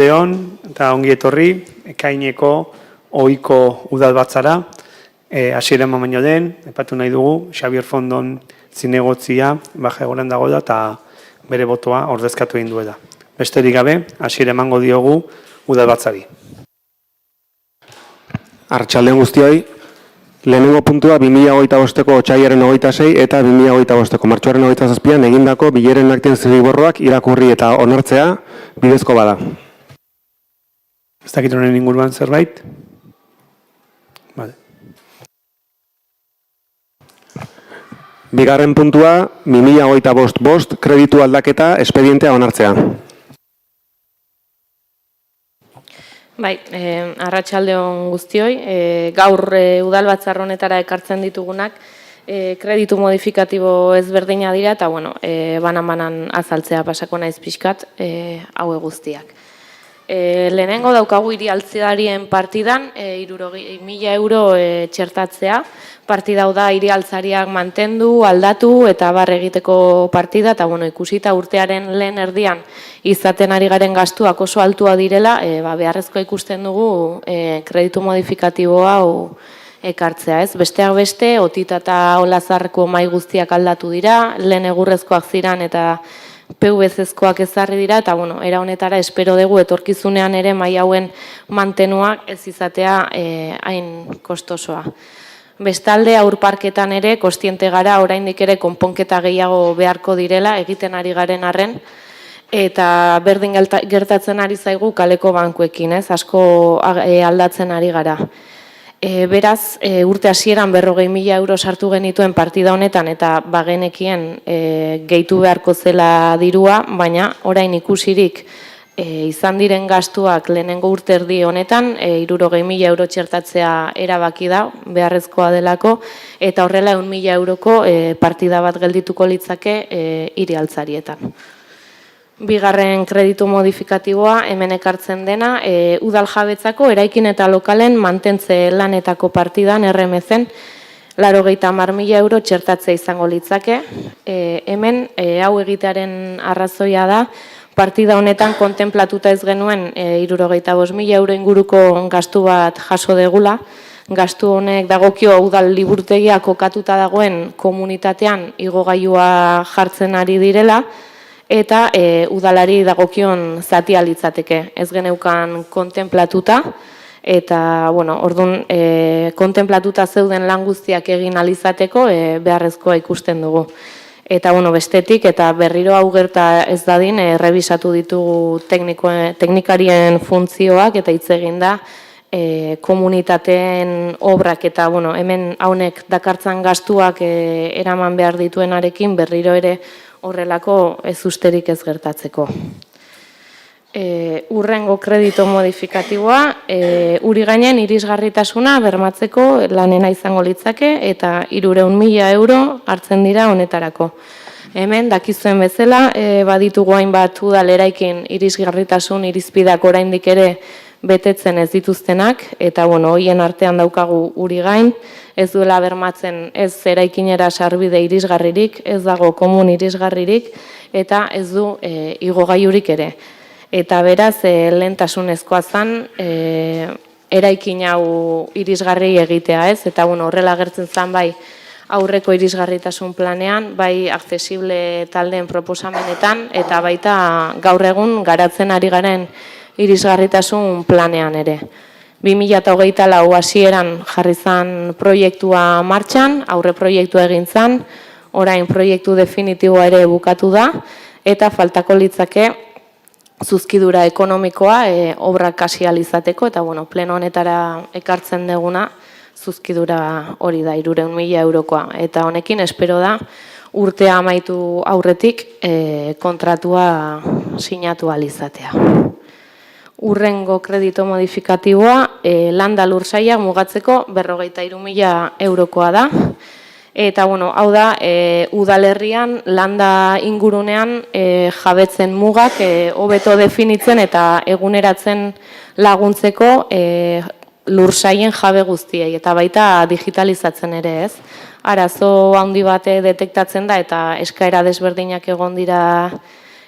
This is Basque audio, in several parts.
Leon eta ongi etorri, ekaineko ohiko udalbatzara, hasiera eman baino den, epatu nahi dugu, Xabier Fondon zinegotzia, baja egoran dago da, eta bere botoa ordezkatu egin duela. Besterik gabe, hasiera emango diogu udalbatzari. Arratsaldeon guztioi, lehenengo puntua 2025ko otsailaren 26 eta 2025ko martxoaren 27an egindako bileren aktien zirriborroak irakurri eta onartzea bidezko bada. Ez dakit honen inguruan zerbait? Vale. Bigarren puntua 2025 kreditu aldaketa espedientea onartzea. Bai, arratsaldeon guztioi, gaur udalbatzar honetara ekartzen ditugunak kreditu modifikatibo ezberdina dira eta banan azaltzea pasako naiz pixkat haue guztiak. Lehenengo daukagu hiri altzadarien partidan 60.000 euro txertatzea. Partida hau da hiri altzariak mantendu, aldatu eta bar egiteko partida eta ikusita urtearen lehen erdian izaten ari garen gastuak oso altua direla, beharrezkoa ikusten dugu kreditu modifikatiboa hau ekartzea, ez? Besteak beste, Otita eta Olazarreko mahai guztiak aldatu dira, lehen egurrezkoak ziran eta PVC-ezkoak ezarri dira, eta era honetara espero dugu etorkizunean ere mahai hauen mantenuak ez izatea hain kostosoa. Bestalde, aurparketan ere, kostiente gara, oraindik ere konponketa gehiago beharko direla, egiten ari garen arren, eta berdin gertatzen ari zaigu kaleko bankuekin, ez? Asko aldatzen ari gara. Beraz, urte hasieran 40.000 euro sartu genituen partida honetan eta bagenekien gehitu beharko zela dirua, baina orain ikusirik izan diren gastuak lehenengo urte erdi honetan 60.000 euro txertatzea erabaki da, beharrezkoa delako, eta horrela 1.000 euroko partida bat geldituko litzake hiri altzarietan. Bigarren kreditu modifikatiboa hemen ekartzen dena, udal jabetzako eraikin eta lokalen mantentze lanetako partidan RMZ-en 80.000 euro txertatzea izango litzake. Hemen hau egitearen arrazoia da, partida honetan kontenplatuta ez genuen 65.000 euro inguruko gastu bat jaso degula. Gastu honek dagokio udal liburutegia kokatuta dagoen komunitatean igogailua jartzen ari direla, eta udalari dagokion zatia litzateke. Ez geneukan kontenplatuta, eta orduan kontenplatuta zeuden lan guztiak egin alizateko beharrezkoa ikusten dugu. Eta bestetik, eta berriro hau gerta ez dadin, errebisatu ditugu teknikarien funtzioak, eta hitz egin da komunitateen obrak, eta hemen haunek dakartzan gastuak eraman behar dituenarekin berriro ere horrelako ez usterik ez gertatzeko. Urrengo kredito modifikatiboa, uri gainen irisgarritasuna bermatzeko lanena izango litzake eta 300.000 euro hartzen dira honetarako. Hemen, dakizuen bezala, baditugu hainbat udal eraikin irisgarritasun irizpideak oraindik ere betetzen ez dituztenak, eta hoien artean daukagu uri gain, ez duela bermatzen ez eraikinera sarbide irisgarririk, ez dago komun irisgarririk, eta ez du igogailurik ere. Eta beraz, lehentasunezkoa zen, eraikin hau irisgarri egitea, ez? Eta horrela agertzen zen bai aurreko irisgarritasun planean, bai aksesible taldeen proposamenetan, eta baita gaur egun garatzen ari garen irisgarritasun planean ere. 2024 hasieran jarri zen proiektua martxan, aurre proiektua egin zen, orain proiektu definitiboa ere bukatu da, eta faltako litzake zuzkidura ekonomikoa obrak hasi ahal izateko, eta pleno honetara ekartzen duguna zuzkidura hori da, 300.000 eurokoa. Eta honekin espero da urtea amaitu aurretik kontratua sinatu ahal izatea. Urrengo kredito modifikatiboa landa lursaila mugatzeko 53.000 eurokoa da. Eta, hau da, udalerrian landa ingurunean jabetzen mugak hobeto definitzen eta eguneratzen laguntzeko lursailen jabe guztiei, eta baita digitalizatzen ere, ez? Arazo handi bate detektatzen da eta eskaera desberdinak egon dira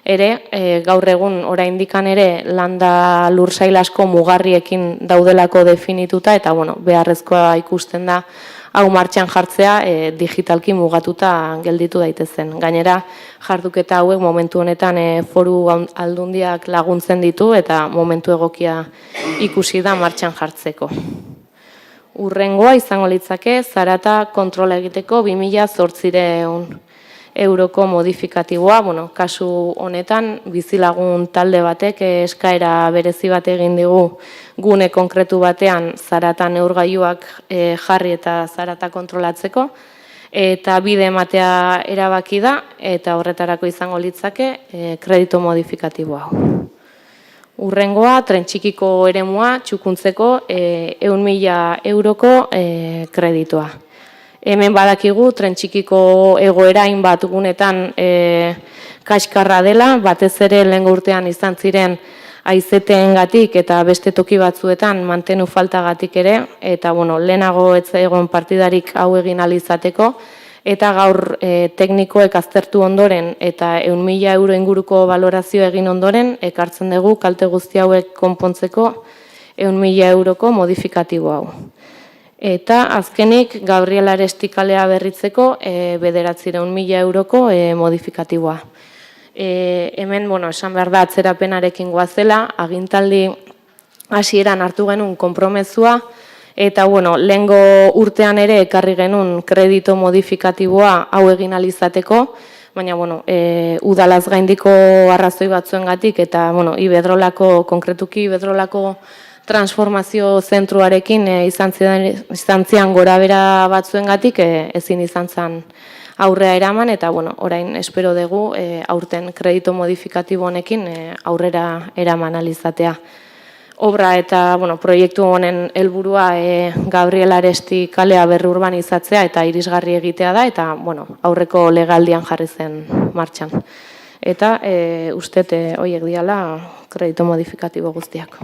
ere, gaur egun oraindikan ere landa lursail asko mugarriekin daudelako definituta eta bueno, beharrezkoa ikusten da hau martxan jartzea digitalki mugatuta gelditu daitezen. Gainera, jarduketa hauek momentu honetan foru aldundiak laguntzen ditu eta momentu egokia ikusi da martxan jartzeko. Urrengoa izango litzake zarata kontrola egiteko 2.800 euroko modifikatiboa, kasu honetan bizilagun talde batek eskaera berezi bat egin digu gune konkretu batean zarata neurgailuak jarri eta zarata kontrolatzeko, eta bide ematea erabaki da, eta horretarako izango litzake kreditu modifikatiboa. Urrengoa, tren txikiko eremua txukuntzeko 100.000 euroko kreditua. Hemen badakigu, tren txikiko egoera hainbat gunetan kaskarra dela, batez ere lehengo urtean izan ziren haizeteengatik eta beste toki batzuetan mantenu faltagatik ere, eta lehenago ez egon partidarik hau egin ahal izateko, eta gaur teknikoek aztertu ondoren eta 100.000 euro inguruko valorazio egin ondoren, ekartzen dugu kalte guzti hauek konpontzeko 100.000 euroko modifikatibo hau. Eta azkenik Gabriel Aresti kalea berritzeko 900.000 euroko modifikatiboa. Hemen, esan behar da atzerapenarekin goazela, agintaldi hasieran hartu genuen konpromezua, eta lehengo urtean ere ekarri genuen kredito modifikatiboa hau egin ahal izateko, baina udalaz gaindiko arrazoi batzuengatik eta Iberdrolako, konkretuki Iberdrolako transformazio zentruarekin izan zian gorabera batzuengatik ezin izan zen aurrea eraman, eta orain espero dugu aurten kredito modifikatibo honekin aurrera eraman ahal izatea. Obra eta proiektu honen helburua Gabriel Aresti kalea berrurbanizatzea eta irisgarri egitea da, eta aurreko legaldian jarri zen martxan. Eta uste horiek diala kredito modifikatibo guztiak.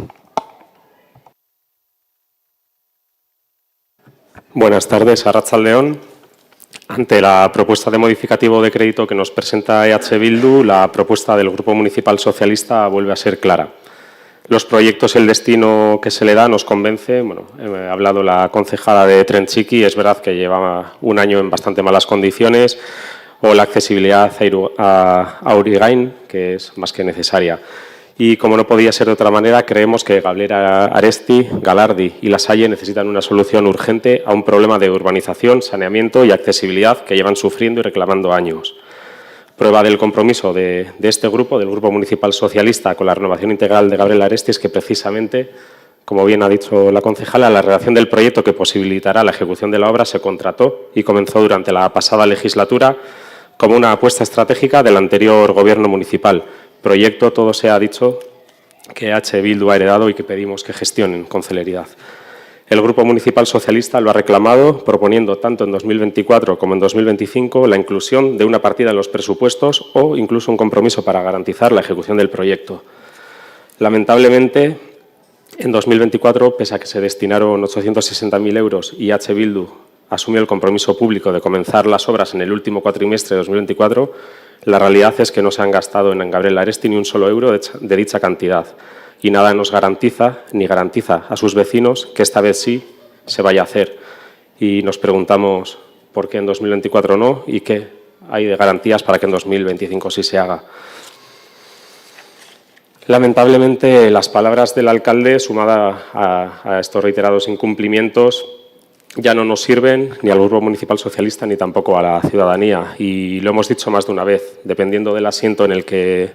Buenas tardes, Arratsaldeon. Ante la propuesta de modificativo de crédito que nos presenta EH Bildu, la propuesta del Grupo Municipal Socialista vuelve a ser clara. Los proyectos y el destino que se le da nos convence. Ha hablado la concejala de Tren Txiki, es verdad que lleva un año en bastante malas condiciones, o la accesibilidad a Urigain, que es más que necesaria. Y como no podía ser de otra manera, creemos que Gabriel Aresti, Galardi y La Salle necesitan una solución urgente a un problema de urbanización, saneamiento y accesibilidad que llevan sufriendo y reclamando años. Prueba del compromiso de este grupo, del Grupo Municipal Socialista, con la renovación integral de Gabriel Aresti, es que precisamente, como bien ha dicho la concejala, la redacción del proyecto que posibilitará la ejecución de la obra se contrató y comenzó durante la pasada legislatura como una apuesta estratégica del anterior Gobierno municipal. Proyecto, todo se ha dicho, que EH Bildu ha heredado y que pedimos que gestionen con celeridad. El Grupo Municipal Socialista lo ha reclamado, proponiendo tanto en 2024 como en 2025 la inclusión de una partida en los presupuestos o incluso un compromiso para garantizar la ejecución del proyecto. Lamentablemente, en 2024, pese a que se destinaron 860.000 euros y EH Bildu asumió el compromiso público de comenzar las obras en el último cuatrimestre de 2024, la realidad es que no se han gastado en Gabriel Aresti ni un solo euro de dicha cantidad, y nada nos garantiza ni garantiza a sus vecinos que esta vez sí se vaya a hacer. Y nos preguntamos por qué en 2024 no y qué hay de garantías para que en 2025 sí se haga. Lamentablemente, las palabras del alcalde, sumada a estos reiterados incumplimientos, ya no nos sirven ni al Grupo Municipal Socialista ni tampoco a la ciudadanía. Y lo hemos dicho más de una vez, dependiendo del asiento en el que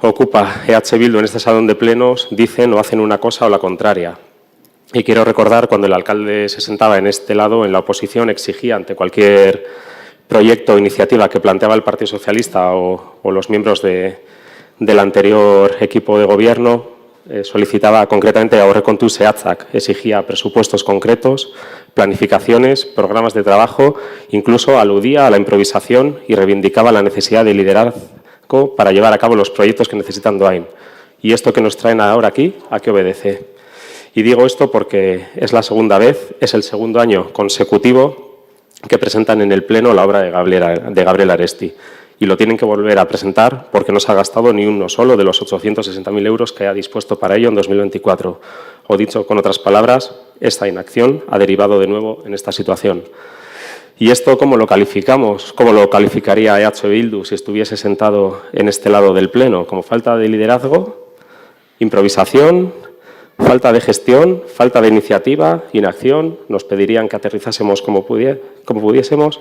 ocupa EH Bildu en este salón de plenos, dicen o hacen una cosa o la contraria. Y quiero recordar cuando el alcalde se sentaba en este lado, en la oposición, exigía ante cualquier proyecto o iniciativa que planteaba el Partido Socialista o los miembros del anterior equipo de gobierno, solicitaba concretamente aurrekontu zehatzak, exigía presupuestos concretos, planificaciones, programas de trabajo, incluso aludía a la improvisación y reivindicaba la necesidad de liderazgo para llevar a cabo los proyectos que necesitan Doain. ¿Y esto que nos traen ahora aquí, a qué obedece? Y digo esto porque es la segunda vez, es el segundo año consecutivo que presentan en el Pleno la obra de Gabriel Aresti. y lo tienen que volver a presentar porque no se ha gastado ni uno solo de los 860.000 euros que ha dispuesto para ello en 2024. O dicho con otras palabras, esta inacción ha derivado de nuevo en esta situación. ¿Y esto cómo lo calificamos? ¿Cómo lo calificaría EH Bildu si estuviese sentado en este lado del Pleno? ¿Como falta de liderazgo? ¿Improvisación? ¿Falta de gestión? ¿Falta de iniciativa? ¿Inacción? ¿Nos pedirían que aterrizásemos como pudiésemos?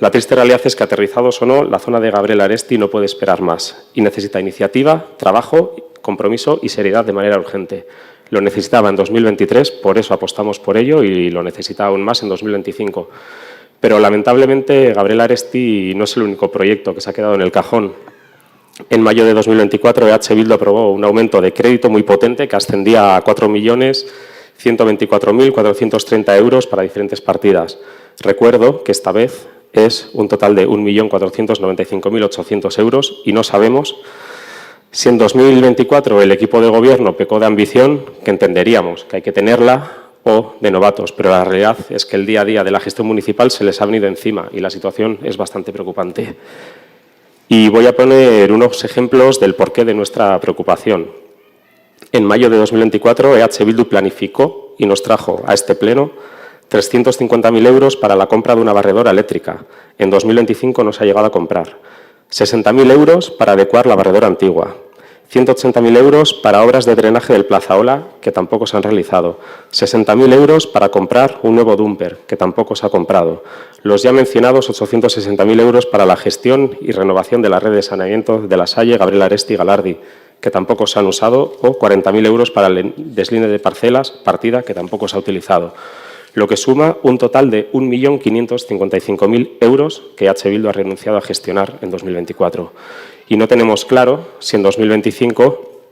La triste realidad es que, aterrizados o no, la zona de Gabriel Aresti no puede esperar más y necesita iniciativa, trabajo, compromiso y seriedad de manera urgente. Lo necesitaba en 2023, por eso apostamos por ello, y lo necesita aún más en 2025. Pero, lamentablemente, Gabriel Aresti no es el único proyecto que se ha quedado en el cajón. En mayo de 2024, EH Bildu aprobó un aumento de crédito muy potente que ascendía a 4.124.430 euros para diferentes partidas. Recuerdo que esta vez es un total de 1.495.800 euros y no sabemos si en 2024 el equipo de gobierno pecó de ambición, que entenderíamos que hay que tenerla, o de novatos, pero la realidad es que el día a día de la gestión municipal se les ha venido encima y la situación es bastante preocupante. Y voy a poner unos ejemplos del porqué de nuestra preocupación. En mayo de 2024, EH Bildu planificó y nos trajo a este pleno 350.000 euros para la compra de una barredora eléctrica. En 2025 no se ha llegado a comprar. 60.000 euros para adecuar la barredora antigua. 180.000 euros para obras de drenaje del Plazaola, que tampoco se han realizado. 60.000 euros para comprar un nuevo dumper, que tampoco se ha comprado. Los ya mencionados 860.000 euros para la gestión y renovación de la red de saneamiento de La Salle, Gabriel Aresti y Galardi, que tampoco se han usado, o 40.000 euros para el deslinde de parcelas, partida que tampoco se ha utilizado. Lo que suma un total de 1.555.000 euros que EH Bildu ha renunciado a gestionar en 2024. Y no tenemos claro si en 2025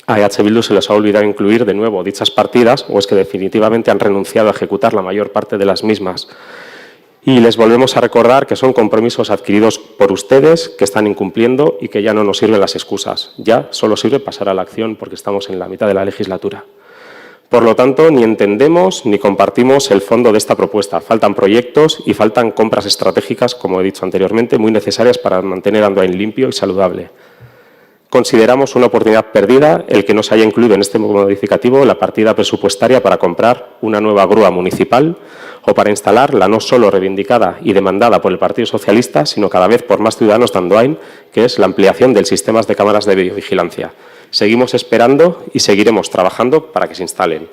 a EH Bildu se les ha olvidado incluir de nuevo dichas partidas o es que definitivamente han renunciado a ejecutar la mayor parte de las mismas. Y les volvemos a recordar que son compromisos adquiridos por ustedes que están incumpliendo y que ya no nos sirven las excusas. Ya solo sirve pasar a la acción porque estamos en la mitad de la legislatura. Por lo tanto, ni entendemos ni compartimos el fondo de esta propuesta. Faltan proyectos y faltan compras estratégicas, como he dicho anteriormente, muy necesarias para mantener Andoain limpio y saludable. Consideramos una oportunidad perdida el que no se haya incluido en este modificativo la partida presupuestaria para comprar una nueva grúa municipal o para instalar la no solo reivindicada y demandada por el Partido Socialista, sino cada vez por más ciudadanos de Andoain, que es la ampliación del sistema de cámaras de videovigilancia. Seguimos esperando y seguiremos trabajando para que se instalen.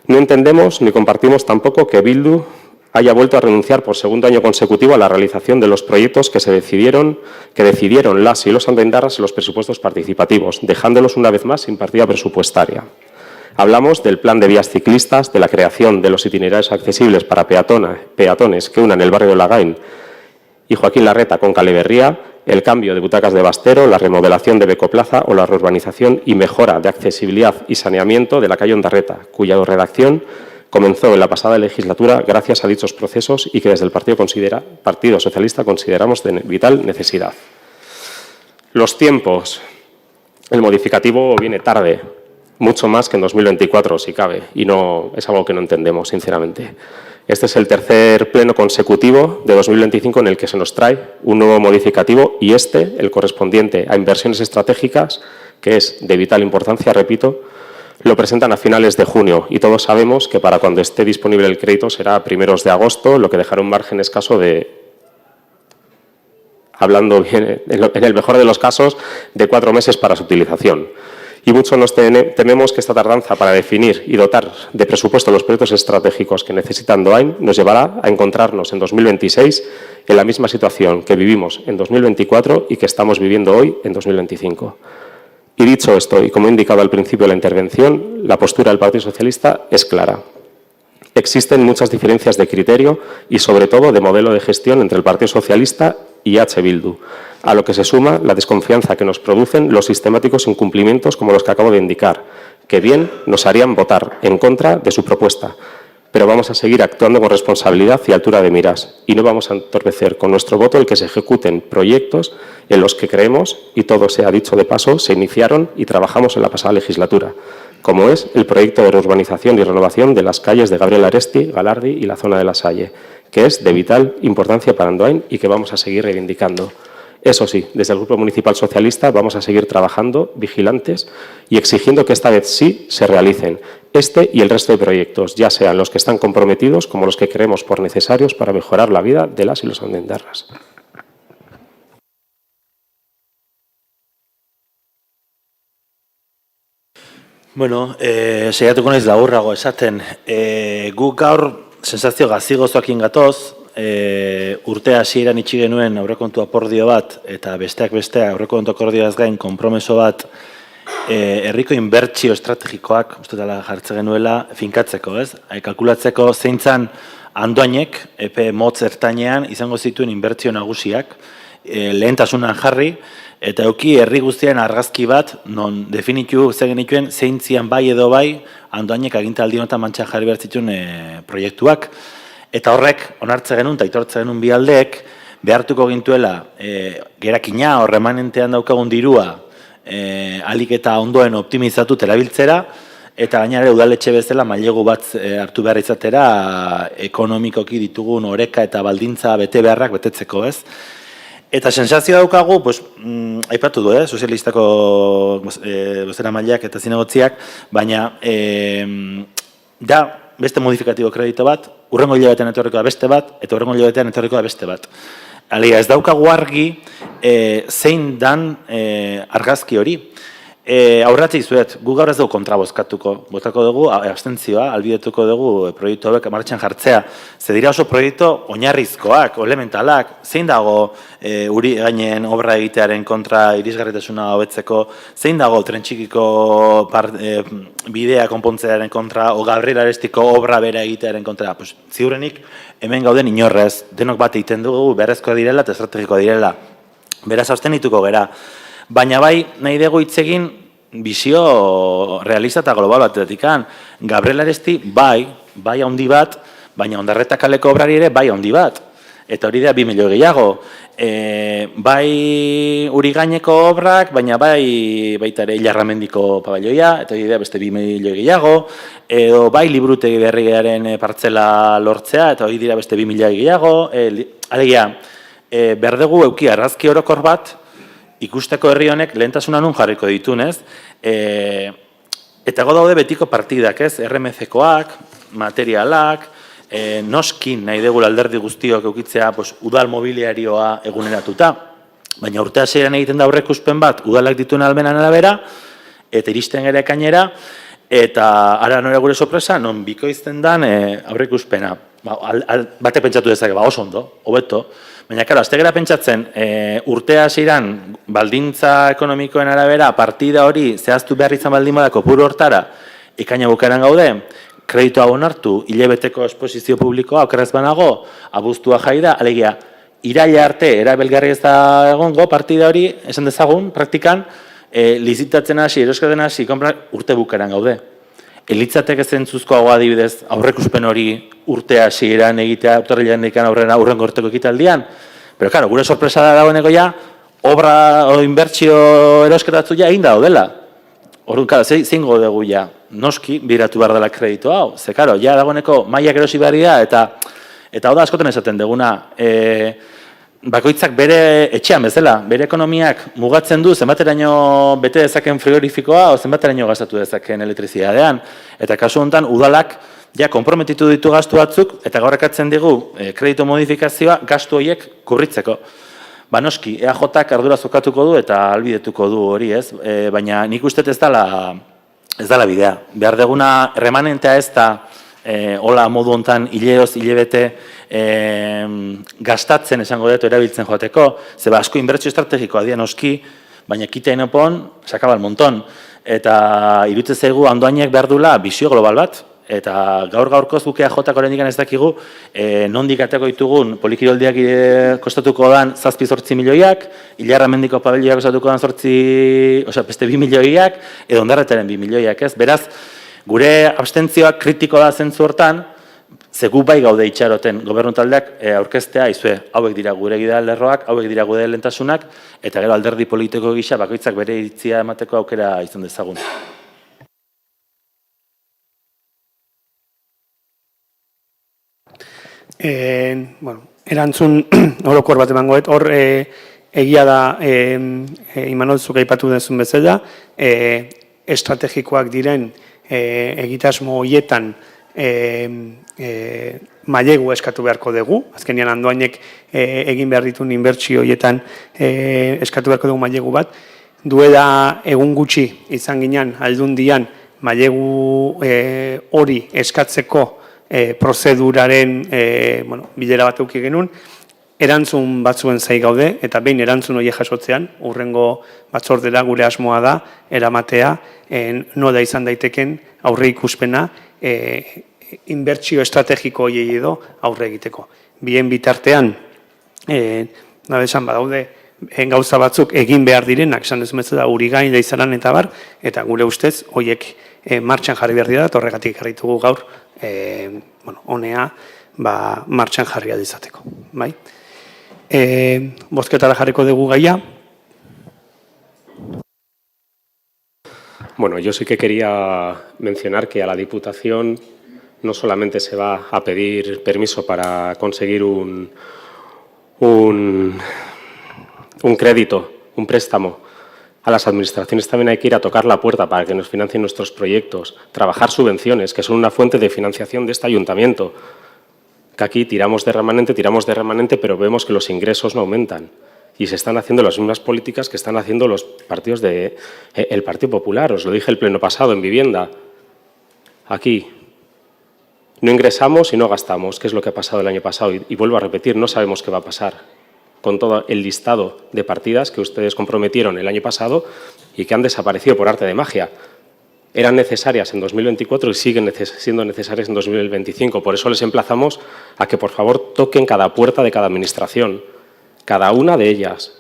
No entendemos ni compartimos tampoco que Bildu haya vuelto a renunciar por segundo año consecutivo a la realización de los proyectos que decidieron las y los andoaindarras en los presupuestos participativos, dejándolos una vez más sin partida presupuestaria. Hablamos del plan de vías ciclistas, de la creación de los itinerarios accesibles para peatones que unan el barrio de Lagain y Joaquín Larreta con Caleberría, el cambio de butacas de Bastero, la remodelación de Becoplaza o la reurbanización y mejora de accesibilidad y saneamiento de la calle Ondarreta, cuya redacción comenzó en la pasada legislatura gracias a dichos procesos y que desde el Partido Socialista consideramos de vital necesidad. Los tiempos. El modificativo viene tarde, mucho más que en 2024, si cabe, y no es algo que no entendemos, sinceramente. Este es el tercer pleno consecutivo de 2025 en el que se nos trae un nuevo modificativo y el correspondiente a inversiones estratégicas, que es de vital importancia, repito, lo presentan a finales de junio y todos sabemos que para cuando esté disponible el crédito será a primeros de agosto, lo que dejará un margen escaso de, hablando bien, en el mejor de los casos, de 4 meses para su utilización. Y mucho nos tememos que esta tardanza para definir y dotar de presupuesto los proyectos estratégicos que necesita Andoain nos llevará a encontrarnos en 2026 en la misma situación que vivimos en 2024 y que estamos viviendo hoy en 2025. Y dicho esto, y como he indicado al principio de la intervención, la postura del Partido Socialista es clara. Existen muchas diferencias de criterio y, sobre todo, de modelo de gestión entre el Partido Socialista y EH Bildu, a lo que se suma la desconfianza que nos producen los sistemáticos incumplimientos como los que acabo de indicar, que bien nos harían votar en contra de su propuesta, pero vamos a seguir actuando con responsabilidad y altura de miras y no vamos a entorpecer con nuestro voto el que se ejecuten proyectos en los que creemos, y todo sea dicho de paso, se iniciaron y trabajamos en la pasada legislatura, como es el proyecto de reurbanización y renovación de las calles de Gabriel Aresti, Galardi y la zona de La Salle, que es de vital importancia para Andoain y que vamos a seguir reivindicando. Eso sí, desde el Grupo Municipal Socialista vamos a seguir trabajando, vigilantes y exigiendo que esta vez sí se realicen este y el resto de proyectos, ya sean los que están comprometidos como los que creemos por necesarios para mejorar la vida de las y los andendarras. Bueno, saiatuko naiz laburrago esaten. Guk gaur sensazio gazi-gozoekin gatoz, urte hasieran itxi genuen aurrekontu akordio bat, eta besteak beste aurrekontu akordioaz gain konpromeso bat, herriko inbertsio estrategikoak, uste dela jartzen genuela, finkatzeko, ez? Kalkulatzeko zeintzan Andoainek, epe motz ertainean, izango zituen inbertsio nagusiak, lehentasunan jarri, eta euki herri guztiaren argazki bat, non definitu ze genituen zeintzian bai edo bai, Andoainek agintaldi honetan mantxan jarri behar zituen proiektuak. Eta horrek, onartze genuen, eta aitortze genuen bi aldeek, behartuko gintuela, gerakina, horremanentean daukagun dirua, alik eta ondoen optimizatu terabiltzera, eta gainera udaletxe bezala mailegu bat hartu behar izatera ekonomikoki ditugun oreka eta baldintza bete beharrak betetzeko, ez? Eta sensazio daukagu, aipatu du, sozialistako bozera mailak eta zinegotziak, baina da beste modifikatibo kredito bat, urrengo hilabetean etorriko da beste bat, eta urrengo hilabetean etorriko da beste bat. Alia, ez daukagu argi zein dan argazki hori. Aurratzik zuet, gu gaur ez dugu kontra botako dugu, abstentzioa, albidetuko dugu proiektu hauek martxan jartzea. Ze dira oso proiektu oinarrizkoak, elementalak, zein dago uri gainen obra egitearen kontra irisgarritasuna hobetzeko, zein dago tren txikiko bidea konpontzearen kontra, o Gabriel Arestiko obra bera egitearen kontra. Ziurrenik hemen gauden inorrez, denok bat egiten dugu, beharrezkoa direla eta estrategikoa direla. Beraz, abstenituko gera. Baina bai, nahi dugu hitz egin bizio realista eta global batetikan. Gabriel Aresti bai handi bat, baina Ondarreta kaleko obrari ere bai handi bat. Eta hori da 2 milioi gehiago. Bai uri gaineko obrak, baina baita ere Ilarramendiko paballoia, eta hori da beste 2 milioi gehiago. Edo bai liburutegi berriaren partzela lortzea, eta hori dira beste 2 milioi gehiago. Alegia, behar dugu euki argazki orokor bat, ikusteko herri honek lehentasuna nun jarriko ditunez, eta daude betiko partidak, ez? RMC-koak, materialak, noskin nahi dugu alderdi guztiok eukitzea udal mobiliarioa eguneratuta, baina urte hasieran egiten da aurreikuspen bat, udalak dituen almenan arabera, eta iristen gara ekainera, eta ara nora gure sorpresa, non bikoizten dan aurreikuspena. Bate pentsatu dezake, oso ondo, hobeto. Baina, karo, azte gara pentsatzen, urte hasieran baldintza ekonomikoen arabera, partida hori zehaztu behar izan baldin badako puru hortara, ikaina bukaeran gaude, kreditua onartu, hilabeteko esposizio publikoa, okerrez banago, abuztua jai da, alegia, iraila arte, erabelgarri ez da egongo partida hori, esan dezagun, praktikan, lizitatzen hasi, eroskaten hasi, urte bukaeran gaude. Elitzatek zentzuzkoagoa adibidez, aurrekuspen hori urte hasieran egitea, urtarrilean egitea aurrengo urteko ekitaldian. Pero, claro, gure sorpresa da dagoeneko ja, obra o inbertsio erosketatzu ja egin daudela. Orduan, claro, zein dugu ja, noski biratu behar dela kreditu hau. Ze, claro, ja dagoeneko mailak erosi behar da, eta hau da askotan esaten deguna, bakoitzak bere etxean bezala, bere ekonomiak mugatzen du zenbateraino bete dezaken frigorifikoa o zenbateraino gastatu dezaken elektrizitatean. Eta kasu honetan udalak ja konprometitu ditu gastu batzuk eta gaur ekartzen digu kreditu modifikazioa gastu horiek kubritzeko. Noski, EAJak ardura zokatuko du eta albidetuko du hori, ez? Baina nik uste ez dela bidea. Behar deguna remanentea ez da hola modu hontan hileoz, hilebete gastatzen esango dut erabiltzen joateko, zeba asko inbertsio estrategikoa dira noski, baina kita inopon, sakaba el monton. Eta iruditzen zaigu Andoainek behar dula bizio global bat, eta gaur-gaurkoz guk EAJak oraindik ez dakigu, nondik ateko ditugun polikiroldiak kostatuko dan 7-8 milioiak, Ilarramendiko pabelloiak kostatuko dan beste 2 milioiak, edo Ondarretaren 2 milioiak, ez? Beraz, gure abstentzioak kritiko da zentzu hortan, ze gu bai gaude itxaroten gobernu taldeak aurkeztea, izue, hauek dira gure gidalerroak, hauek dira gure lehentasunak, eta gero alderdi politiko gisa bakoitzak bere iritzia emateko aukera izan dezagun. Erantzun orokor bat emangoet, hor Egia da, Imanol, zuk aipatu duzun bezala, estrategikoak diren egitasmo horietan mailegu eskatu beharko dugu, azkenean Andoainek egin behar dituen inbertsio horietan eskatu beharko dugu mailegu bat, duela egun gutxi izan ginen aldundian mailegu hori eskatzeko prozeduraren bilera bat eduki genuen, erantzun batzuen zai gaude, eta behin erantzun horiek jasotzean, hurrengo batzordera gure asmoa da, eramatea, nola izan daiteken aurre ikuspena, inbertsio estrategiko horiei edo aurre egiteko. Bien bitartean, esan badaude, gauza batzuk egin behar direnak, esan ez da Urigain, Leizaran eta bar, eta gure ustez, horiek martxan jarri behar dira, eta horregatik jarritugu gaur, honea, martxan jarri izateko. Bai? Bozketara jarriko dugu gaia. Bueno, yo sí que quería mencionar que a la Diputación no solamente se va a pedir permiso para conseguir un crédito, un préstamo. A las administraciones también hay que ir a tocar la puerta para que nos financien nuestros proyectos, trabajar subvenciones, que son una fuente de financiación de este ayuntamiento. Que aquí tiramos de remanente, pero vemos que los ingresos no aumentan. Y se están haciendo las mismas políticas que están haciendo los partidos el Partido Popular. Os lo dije el pleno pasado en vivienda. Aquí no ingresamos y no gastamos, que es lo que ha pasado el año pasado. Y vuelvo a repetir, no sabemos qué va a pasar con todo el listado de partidas que ustedes comprometieron el año pasado y que han desaparecido por arte de magia. Eran necesarias en 2024 y siguen siendo necesarias en 2025. Por eso les emplazamos a que, por favor, toquen cada puerta de cada administración, cada una de ellas,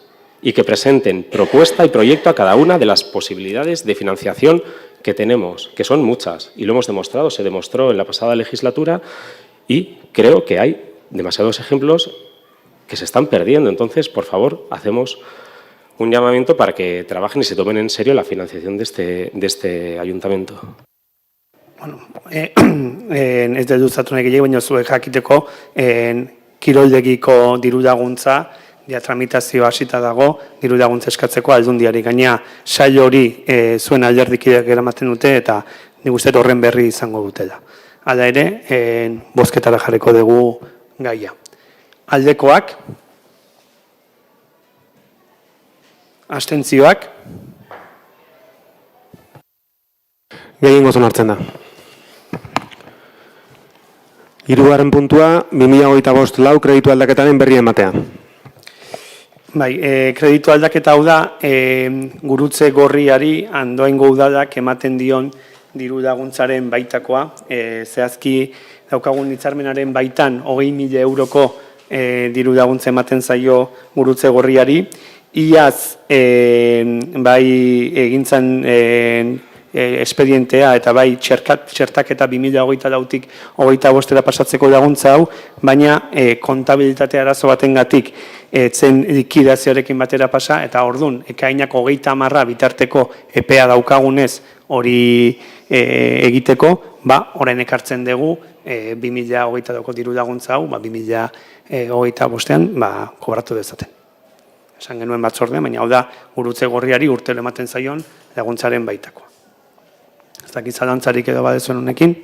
y que presenten propuesta y proyecto a cada una de las posibilidades de financiación que tenemos, que son muchas, y lo hemos demostrado, se demostró en la pasada legislatura, y creo que hay demasiados ejemplos que se están perdiendo. Entonces, por favor, hacemos un llamamiento para que trabajen y se tomen en serio la financiación de este ayuntamiento. Bueno, ez dut duzatu nahi gehiago, baina zuek jakiteko, kiroldegiko dirulaguntza, tramitazioa hasita dago, dirulaguntza eskatzeko aldundiari. Gaina sail hori zuen alderdikideak eramaten dute eta nik uste horren berri izango dutela. Hala ere, bozketara jarriko dugu gaia. Aldekoak, abstentzioak, Gehiengoz onartzen da. Hirugarren puntua, 2025 lau kreditu aldaketaren berri ematea. Bai, kreditu aldaketa hau da, gurutze gorriari Andoaingo udalak ematen dion diru laguntzaren baitakoa. Zehazki daukagun hitzarmenaren baitan 20.000 euroko diru laguntza ematen zaio gurutze gorriari. Iaz, bai egintzan espedientea eta bai txertaketa 2024tik 25 pasatzeko laguntza hau, baina kontabilitate arazo batengatik zen likidazioarekin batera pasa, eta ordun ekainak 30 bitarteko epea daukagunez hori egiteko, orain ekartzen dugu 2022ko diru laguntza hau, 2025ean kobratu dezaten. Esan genuen batzordean, baina hau da gurutze gorriari urtero ematen zaion laguntzaren baitakoa. Ez dakit zalantzarik edo badezuen honekin.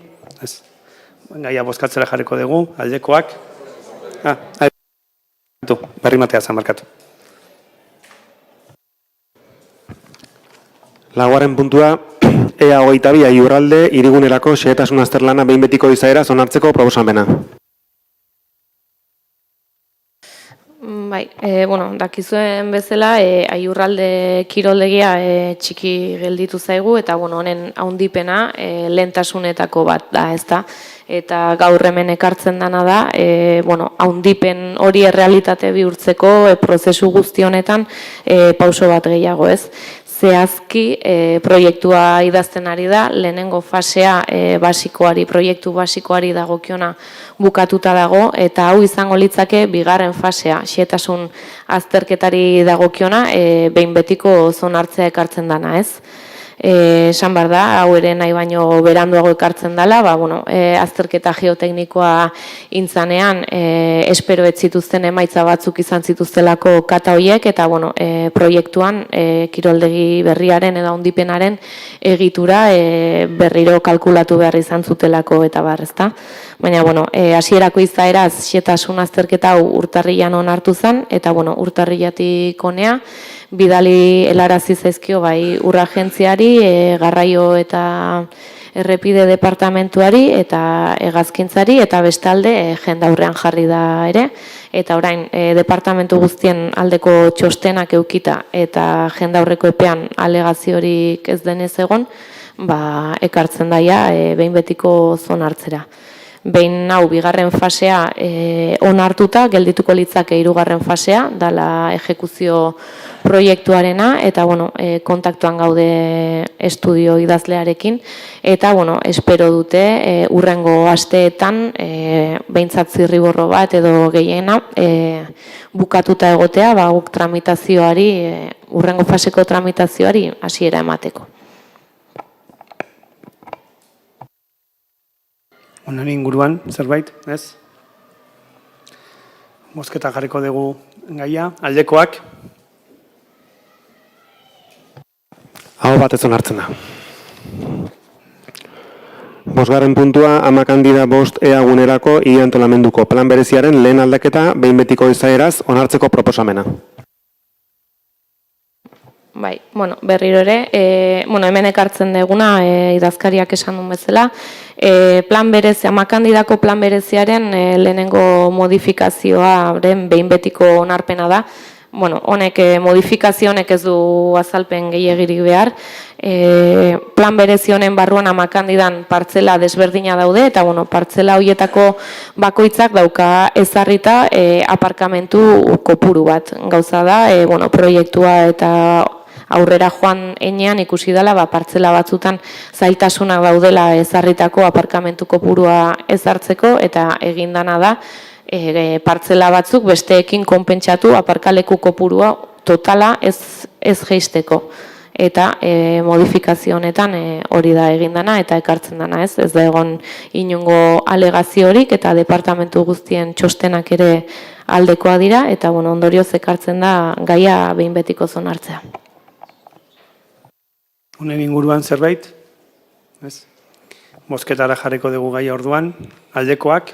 Gaia bozkatzera jarriko dugu, aldekoak. Berri matea zan markatu. Laugarren puntua, EA 22 Aiurralde hirigunerako xehetasun azterlana behin betiko izaera onartzeko proposamena. Bai, dakizuen bezala, Aiurralde kiroldegia txiki gelditu zaigu, eta honen haundipena lehentasunetako bat da, ezta? Eta gaur hemen ekartzen dana da, haundipen hori errealitate bihurtzeko prozesu guzti honetan pauso bat gehiago, ez? Zehazki proiektua idazten ari da, lehenengo fasea proiektu basikoari dagokiona bukatuta dago, eta hau izango litzake bigarren fasea, xehetasun azterketari dagokiona, behin betiko onartzea ekartzen dana, ez? esan behar da, hau ere nahi baino beranduago ekartzen dela, azterketa geoteknikoa intzanean, espero ez zituzten emaitza batzuk izan zituztelako kata hoiek, eta proiektuan kiroldegi berriaren edo hundipenaren egitura berriro kalkulatu behar izan zutelako eta ezta. Baina, hasierako izaeraz, xehetasun azterketa hau urtarrilan onartu zen, eta urtarrilatik honea, bidali helarazi zaizkio bai uragentziari, garraio eta errepide departamentuari eta hegazkintzari, eta bestalde jendaurrean jarri da ere, eta orain departamentu guztien aldeko txostenak eukita eta jendaurreko epean alegaziorik ez denez egon, ekartzen daia behin betiko zon hartzera. Behin hau bigarren fasea onartuta, geldituko litzake hirugarren fasea, dala ejekuzio proiektuarena, eta kontaktuan gaude estudio idazlearekin, eta espero dute hurrengo asteetan behintzat zirriborro bat edo gehiena bukatuta egotea, guk tramitazioari, hurrengo faseko tramitazioari hasiera emateko. Honen inguruan, zerbait, ez? Bozketa jarriko dugu gaia, aldekoak. Aho batez onartzen da. Bosgarren puntua, 10 kandida 5 egunerako hiri antolamenduko plan bereziaren lehen aldaketa behin betiko izaeraz onartzeko proposamena. Berriro ere, hemen ekartzen duguna, idazkariak esan duen bezala, plan berezia, 10 kandidako plan bereziaren lehenengo modifikazioaren behin betiko onarpena da. Honek modifikazio honek ez du azalpen gehiegirik behar. Plan berezi honen barruan 10 kandidan partzela desberdina daude, eta partzela horietako bakoitzak dauka ezarrita aparkamentu kopuru bat. Gauza da, proiektua eta aurrera joan enean ikusi dela, partzela batzutan zailtasunak daudela ezarritako aparkamentu kopurua ezartzeko, eta egindana da, partzela batzuk besteekin konpentsatu aparkaleku kopurua totala ez jeisteko. Eta modifikazio honetan hori da egindana eta ekartzen dana, ez da egon inongo alegaziorik, eta departamentu guztien txostenak ere aldekoa dira, eta ondorioz ekartzen da gaia behin betiko zonartzea. Honen inguruan zerbait, ez? Bozketara jarriko dugu gaia orduan, aldekoak.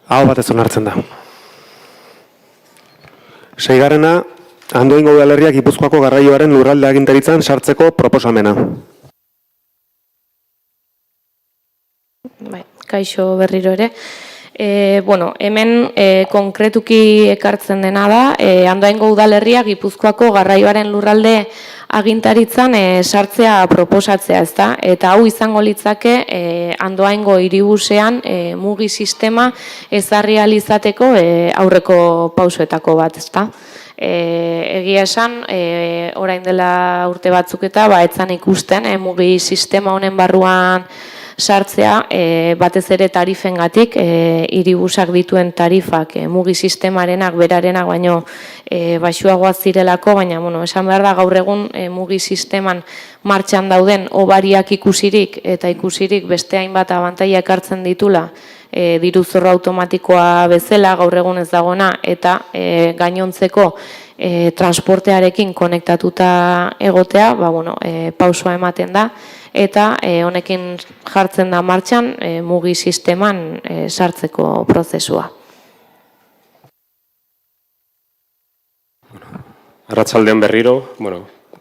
Aho batez onartzen da. 6. Andoaingo udalerriak Gipuzkoako garraioaren lurralde agintaritzan sartzeko proposamena. Kaixo berriro ere. Hemen konkretuki ekartzen dena da, Andoaingo udalerriak Gipuzkoako garraioaren lurralde agintaritzan sartzea proposatzea, ezta? Eta hau izango litzake Andoaingo hiribusean mugi sistema ezarri ahal izateko aurreko pausoetako bat, ezta? Egia esan, orain dela urte batzuk eta etzan ikusten mugi sistema honen barruan sartzea, batez ere tarifengatik, hiribusak dituen tarifak mugi sistemarenak berarenak baino baxuagoa zirelako, baina esan behar da gaur egun mugi sisteman martxan dauden hobariak ikusirik eta ikusirik beste hainbat abantaila ekartzen ditula, diru zorra automatikoa bezala gaur egun ez dagona, eta gainontzeko transportearekin konektatuta egotea, pausoa ematen da, eta honekin jartzen da martxan mugi sisteman sartzeko prozesua. Arratsaldeon berriro,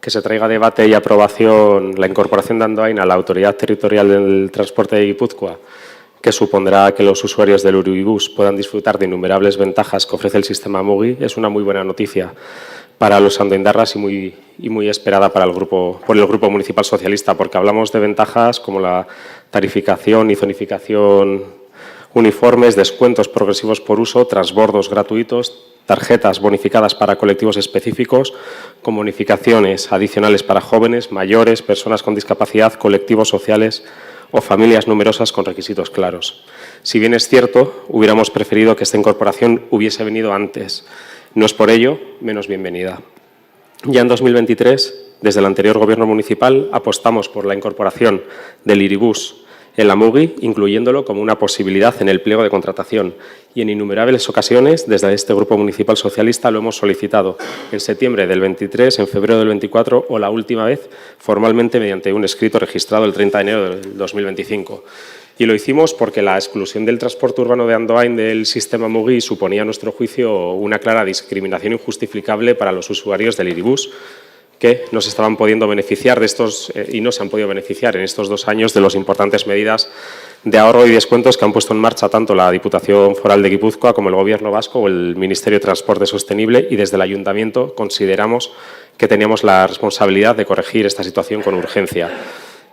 que se traiga debate y aprobación la incorporación de Andoain a la Autoridad Territorial del Transporte de Guipúzcoa, que supondrá que los usuarios del Uribus puedan disfrutar de innumerables ventajas que ofrece el sistema Mugi, es una muy buena noticia para los andoaindarras y muy esperada por el Grupo Municipal Socialista, porque hablamos de ventajas como la tarificación y zonificación uniformes, descuentos progresivos por uso, transbordos gratuitos, tarjetas bonificadas para colectivos específicos, con bonificaciones adicionales para jóvenes, mayores, personas con discapacidad, colectivos sociales o familias numerosas con requisitos claros. Si bien es cierto, hubiéramos preferido que esta incorporación hubiese venido antes. No es por ello menos bienvenida. Ya en 2023 Desde el anterior Gobierno municipal apostamos por la incorporación del Iribús en la MUGI, incluyéndolo como una posibilidad en el pliego de contratación. Y en innumerables ocasiones, desde este Grupo Municipal Socialista, lo hemos solicitado en septiembre del 23, en febrero del 24 o la última vez formalmente mediante un escrito registrado el 30 de enero del 2025. Y lo hicimos porque la exclusión del transporte urbano de Andoain del sistema MUGI suponía, a nuestro juicio, una clara discriminación injustificable para los usuarios del Iribús, que no se estaban pudiendo beneficiar de estos y no se han podido beneficiar en estos 2 años de las importantes medidas de ahorro y descuentos que han puesto en marcha tanto la Diputación Foral de Guipúzcoa como el Gobierno vasco o el Ministerio de Transporte Sostenible, y desde el Ayuntamiento consideramos que teníamos la responsabilidad de corregir esta situación con urgencia.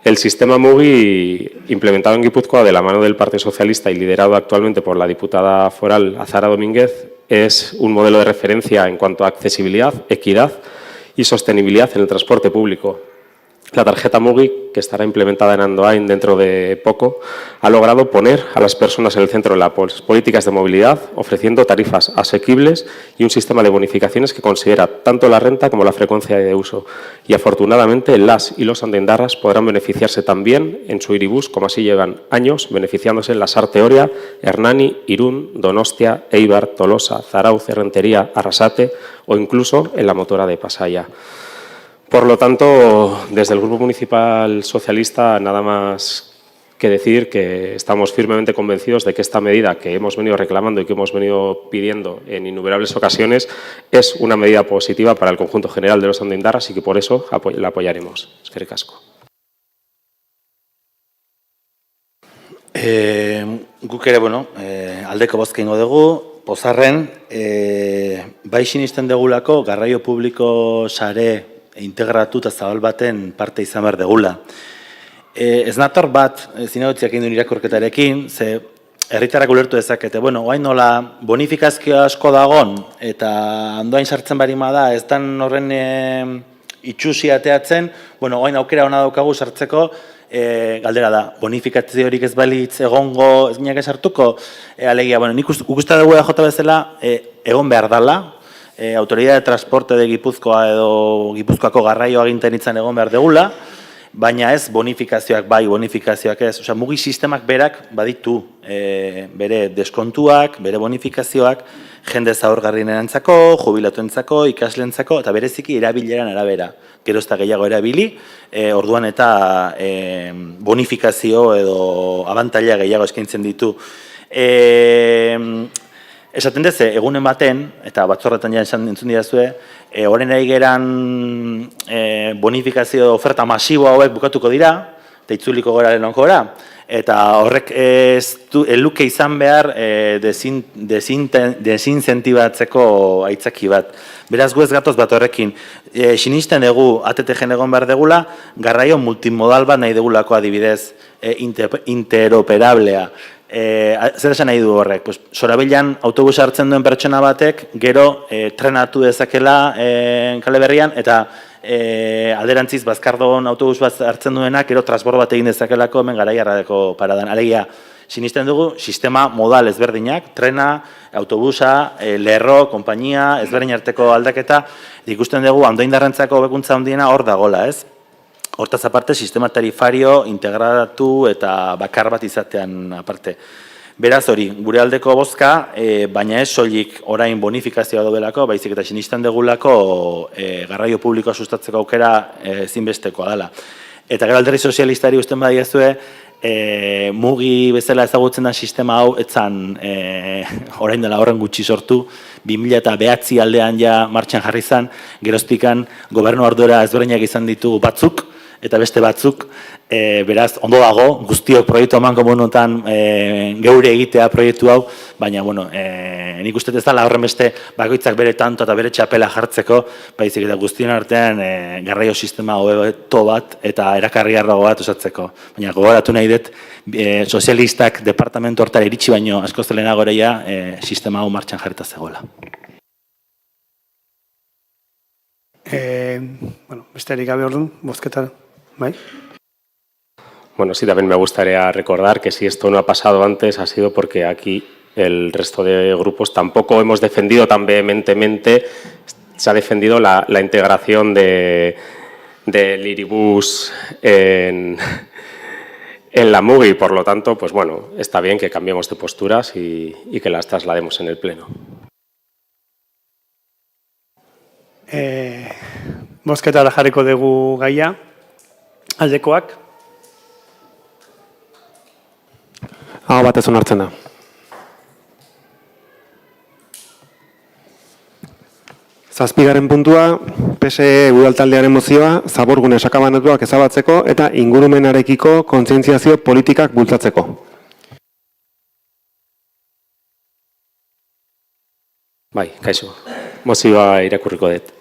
El sistema MUGI, implementado en Guipúzcoa de la mano del Partido Socialista y liderado actualmente por la diputada foral Azara Domínguez, es un modelo de referencia en cuanto a accesibilidad, equidad y sostenibilidad en el transporte público. La tarjeta MUGI, que estará implementada en Andoain dentro de poco, ha logrado poner a las personas en el centro de las políticas de movilidad, ofreciendo tarifas asequibles y un sistema de bonificaciones que considera tanto la renta como la frecuencia de uso. Y afortunadamente las y los andoaindarras podrán beneficiarse también en su Iribús, como así llevan años beneficiándose en la Sarte Oria, Hernani, Irún, Donostia, Eibar, Tolosa, Zarauz, Errentería, Arrasate o incluso en la Motora de Pasaia. Por lo tanto, desde el Grupo Municipal Socialista, nada más que decir que estamos firmemente convencidos de que esta medida que hemos venido reclamando y que hemos venido pidiendo en innumerables ocasiones es una medida positiva para el conjunto general de los andoaindarras y que por eso la apoyaremos. Eskerrik asko. Guk ere, aldeko bozka ingo dugu, pozarren, bai sinisten degulako garraio publiko sare integratu eta zabal baten parte izan behar degula. Ez nator bat, zinegotziak egin duen irakurketarekin, ze herritarrak ulertu dezakete, oain nola bonifikazio asko dagon, eta Andoain sartzen barima da, ez dan horren itxusi ateatzen, oain aukera hona daukagu sartzeko, galdera da, bonifikazio horik ez balitz egongo ez ginak esartuko, alegia, nik uste dugu jota bezala, egon behar dala, Autoridad de Transporte de Gipuzkoa edo Gipuzkoako garraio agintaritzan egon behar degula, baina ez bonifikazioak bai, bonifikazioak ez. Osea, MUGI sistemak berak baditu bere deskontuak, bere bonifikazioak, jende zaurgarrienerantzako, jubilatuentzako, ikaslentzako, eta bereziki erabileran arabera. Gero ez da gehiago erabili, orduan eta bonifikazio edo abantaila gehiago eskaintzen ditu. Esaten deze, egunen baten, eta batzorretan ja entzun didazue, horren ari geran bonifikazio oferta masibo hauek bukatuko dira, eta itzuliko gora lehenonkora, eta horrek luke izan behar desincentibatzeko aitzaki bat. Beraz gu ez gatoz bat horrekin, sinisten dugu ATTG egon behar degula, garraio multimodal bat nahi degulako adibidez, interoperablea. Zer esan nahi du horrek? Sorabilan autobusa hartzen duen pertsona batek, gero trenatu dezakela kale berrian, eta alderantziz Bazkardon autobus bat hartzen duenak, gero transbor bat egin dezakelako hemen Garaiarradeko paradan. Alegia, sinisten dugu, sistema modal ezberdinak, trena, autobusa, lerro, konpainia, ezberdin arteko aldaketa, ikusten dugu, andoaindarrentzako hobekuntza handiena hor dagola, ez? Hortaz aparte, sistema tarifario integratu eta bakar bat izatean aparte. Beraz hori, gure aldeko bozka, baina ez soilik orain bonifikazioa dobelako, baizik eta sinisten degulako garraio publikoa sustatzeko aukera ezinbestekoa dela. Eta gero Alderdi Sozialistari usten badiazue, MUGI bezala ezagutzen da sistema hau, etzan orain dela horren gutxi sortu, 2009 aldean ja martxan jarri zan, geroztikan gobernu ardura ezberdinak izan ditugu batzuk, eta beste batzuk, beraz, ondo dago, guztiok proiektu eman komunotan geure egitea proiektu hau, baina, nik uste ez dela horren beste bakoitzak bere tanto eta bere txapela jartzeko, baizik eta guztien artean garraio sistema hobeto bat eta erakarriarrago bat osatzeko. Baina gogoratu nahi dut, sozialistak departamentu hortara iritsi baino askoz lehenagoreia sistema hau martxan jarrita zegoela. Besterik gabe orduan, bozketa, bai? Bueno, sí, también me gustaría recordar que si esto no ha pasado antes ha sido porque aquí el resto de grupos tampoco hemos defendido tan vehementemente, se ha defendido la integración de del Iribús en la Mugi. Por lo tanto, pues bueno, está bien que cambiemos de posturas y que las traslademos en el Pleno. Bozketara jarriko dugu gaia. Aldekoak. Aho batez onartzen da. Zazpigarren puntua, PSE udaltaldearen mozioa, zaborgune sakabanatuak ezabatzeko eta ingurumenarekiko kontzientziazio politikak bultzatzeko. Bai, kaixo. Mozioa irakurriko dut.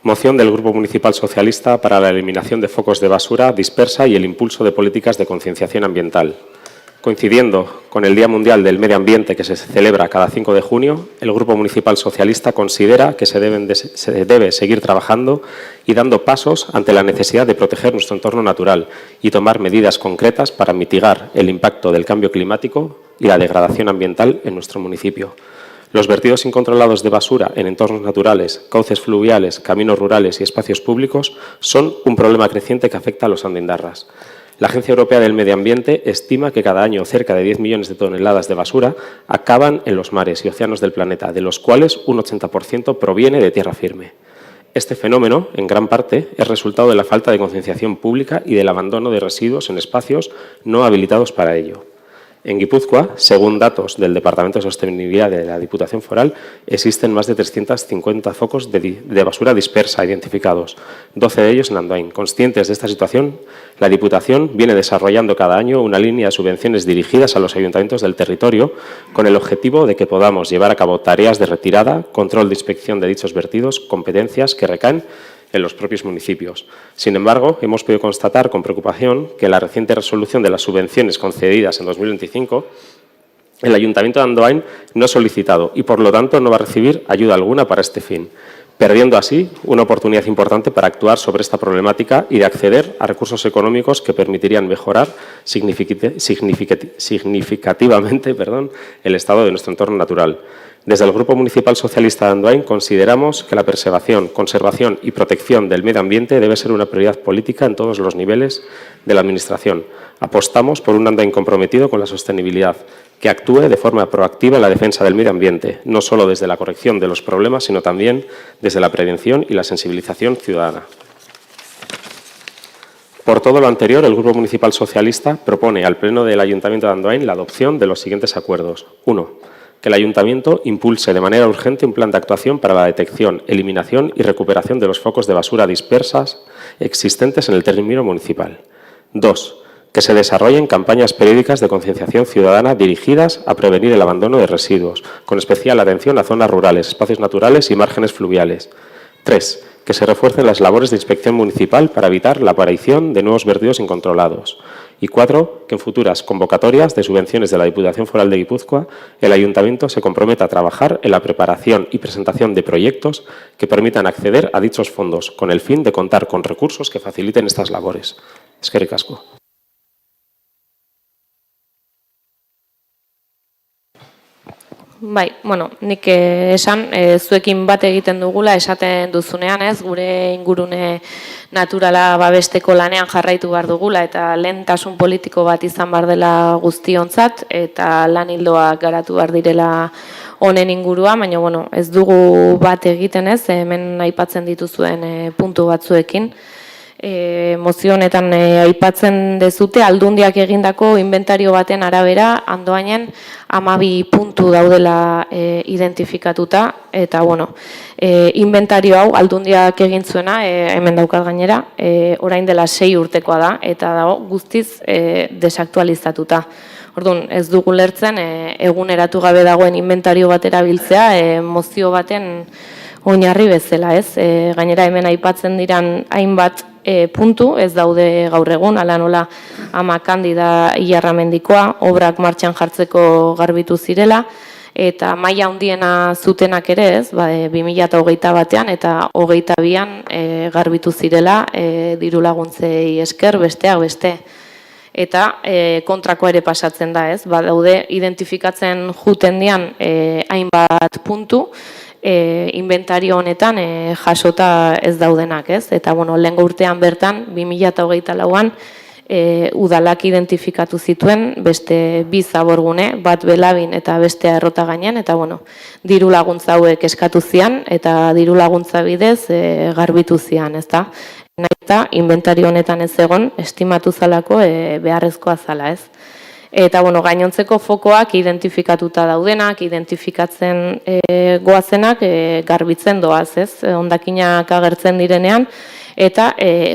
Moción del Grupo Municipal Socialista para la eliminación de focos de basura dispersa y el impulso de políticas de concienciación ambiental. Coincidiendo con el Día Mundial del Medio Ambiente que se celebra cada 5 de junio, el Grupo Municipal Socialista considera que se debe seguir trabajando y dando pasos ante la necesidad de proteger nuestro entorno natural y tomar medidas concretas para mitigar el impacto del cambio climático y la degradación ambiental en nuestro municipio. Los vertidos incontrolados de basura en entornos naturales, cauces fluviales, caminos rurales y espacios públicos son un problema creciente que afecta a los andiendarras. La Agencia Europea del Medio Ambiente estima que cada año cerca de 10 millones de toneladas de basura acaban en los mares y océanos del planeta, de los cuales un 80% proviene de tierra firme. Este fenómeno, en gran parte, es resultado de la falta de concienciación pública y del abandono de residuos en espacios no habilitados para ello. En Guipúzcoa, según datos del Departamento de Sostenibilidad de la Diputación Foral, existen más de 350 focos de basura dispersa identificados, 12 de ellos en Andoain. Conscientes de esta situación, la Diputación viene desarrollando cada año una línea de subvenciones dirigidas a los ayuntamientos del territorio con el objetivo de que podamos llevar a cabo tareas de retirada, control de inspección de dichos vertidos, competencias que recaen en los propios municipios. Sin embargo, hemos podido constatar con preocupación que la reciente resolución de las subvenciones concedidas en 2025, el Ayuntamiento de Andoain no ha solicitado y, por lo tanto, no va a recibir ayuda alguna para este fin, perdiendo así una oportunidad importante para actuar sobre esta problemática y de acceder a recursos económicos que permitirían mejorar significativamente el estado de nuestro entorno natural. Desde el Grupo Municipal Socialista de Andoain consideramos que la preservación, conservación y protección del medio ambiente debe ser una prioridad política en todos los niveles de la Administración. Apostamos por un Andoain comprometido con la sostenibilidad, que actúe de forma proactiva en la defensa del medio ambiente, no solo desde la corrección de los problemas, sino también desde la prevención y la sensibilización ciudadana. Por todo lo anterior, el Grupo Municipal Socialista propone al Pleno del Ayuntamiento de Andoain la adopción de los siguientes acuerdos. 1. Que el Ayuntamiento impulse de manera urgente un plan de actuación para la detección, eliminación y recuperación de los focos de basura dispersas existentes en el territorio municipal. 2. Que se desarrollen campañas periódicas de concienciación ciudadana dirigidas a prevenir el abandono de residuos, con especial atención a zonas rurales, espacios naturales y márgenes fluviales. 3. Que se refuercen las labores de inspección municipal para evitar la aparición de nuevos vertidos incontrolados. Y 4, que en futuras convocatorias de subvenciones de la Diputación Foral de Guipúzcoa, el Ayuntamiento se comprometa a trabajar en la preparación y presentación de proyectos que permitan acceder a dichos fondos, con el fin de contar con recursos que faciliten estas labores. Eskerrik asko. Bai, bueno, nik esan, zuekin bat egiten dugula esaten duzunean, ez, gure ingurune naturala babesteko lanean jarraitu behar dugula eta lehentasun politiko bat izan behar dela guztiontzat eta lan ildoak garatu behar direla honen ingurua, baina bueno, ez dugu bat egiten, ez, hemen aipatzen dituzuen puntu batzuekin. Mozio honetan aipatzen dezute aldundiak egindako inventario baten arabera Andoainen 12 puntu daudela identifikatuta eta bueno, inventario hau aldundiak egin zuena, hemen daukat gainera, orain dela 6 urtekoa da eta dago guztiz desaktualizatuta. Orduan, ez dugu lertzen eguneratu gabe dagoen inventario bat erabiltzea mozio baten oinarri bezala, ez? Gainera hemen aipatzen diran hainbat puntu, ez daude gaur egun, ala nola Ama Kandida Ilarramendikoa, obrak martxan jartzeko garbitu zirela, eta maila handiena zutenak ere, ez, 2021 batean eta 22an garbitu zirela diru laguntzei esker besteak beste. Eta kontrakoa ere pasatzen da, ez? Daude identifikatzen juten dian hainbat puntu, inventario honetan jasota ez daudenak, ez? Eta, bueno, lehengo urtean bertan, 2024an, udalak identifikatu zituen beste bi zaborgune, bat Belabin eta bestea Errota gainean, eta, bueno, diru laguntza hauek eskatu zian, eta diru laguntza bidez garbitu zian, ez da? Eta inventario honetan ez egon, estimatu zalako beharrezkoa zala, ez? Eta, bueno, gainontzeko fokoak identifikatuta daudenak, identifikatzen goazenak garbitzen doaz, ez? Hondakinak agertzen direnean, eta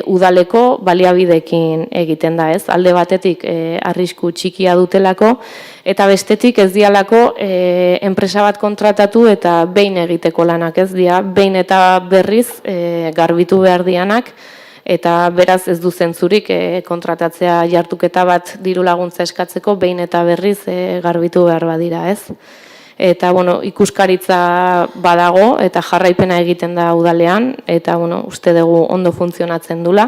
udaleko baliabideekin egiten da, ez? Alde batetik arrisku txikia dutelako, eta bestetik ez dialako enpresa bat kontratatu eta behin egiteko lanak, ez dira, behin eta berriz garbitu behar dianak, eta beraz ez du zentzurik kontratatzea jartuketa bat diru laguntza eskatzeko behin eta berriz garbitu behar badira, ez? Eta, bueno, ikuskaritza badago eta jarraipena egiten da udalean, eta, bueno, uste dugu ondo funtzionatzen dula.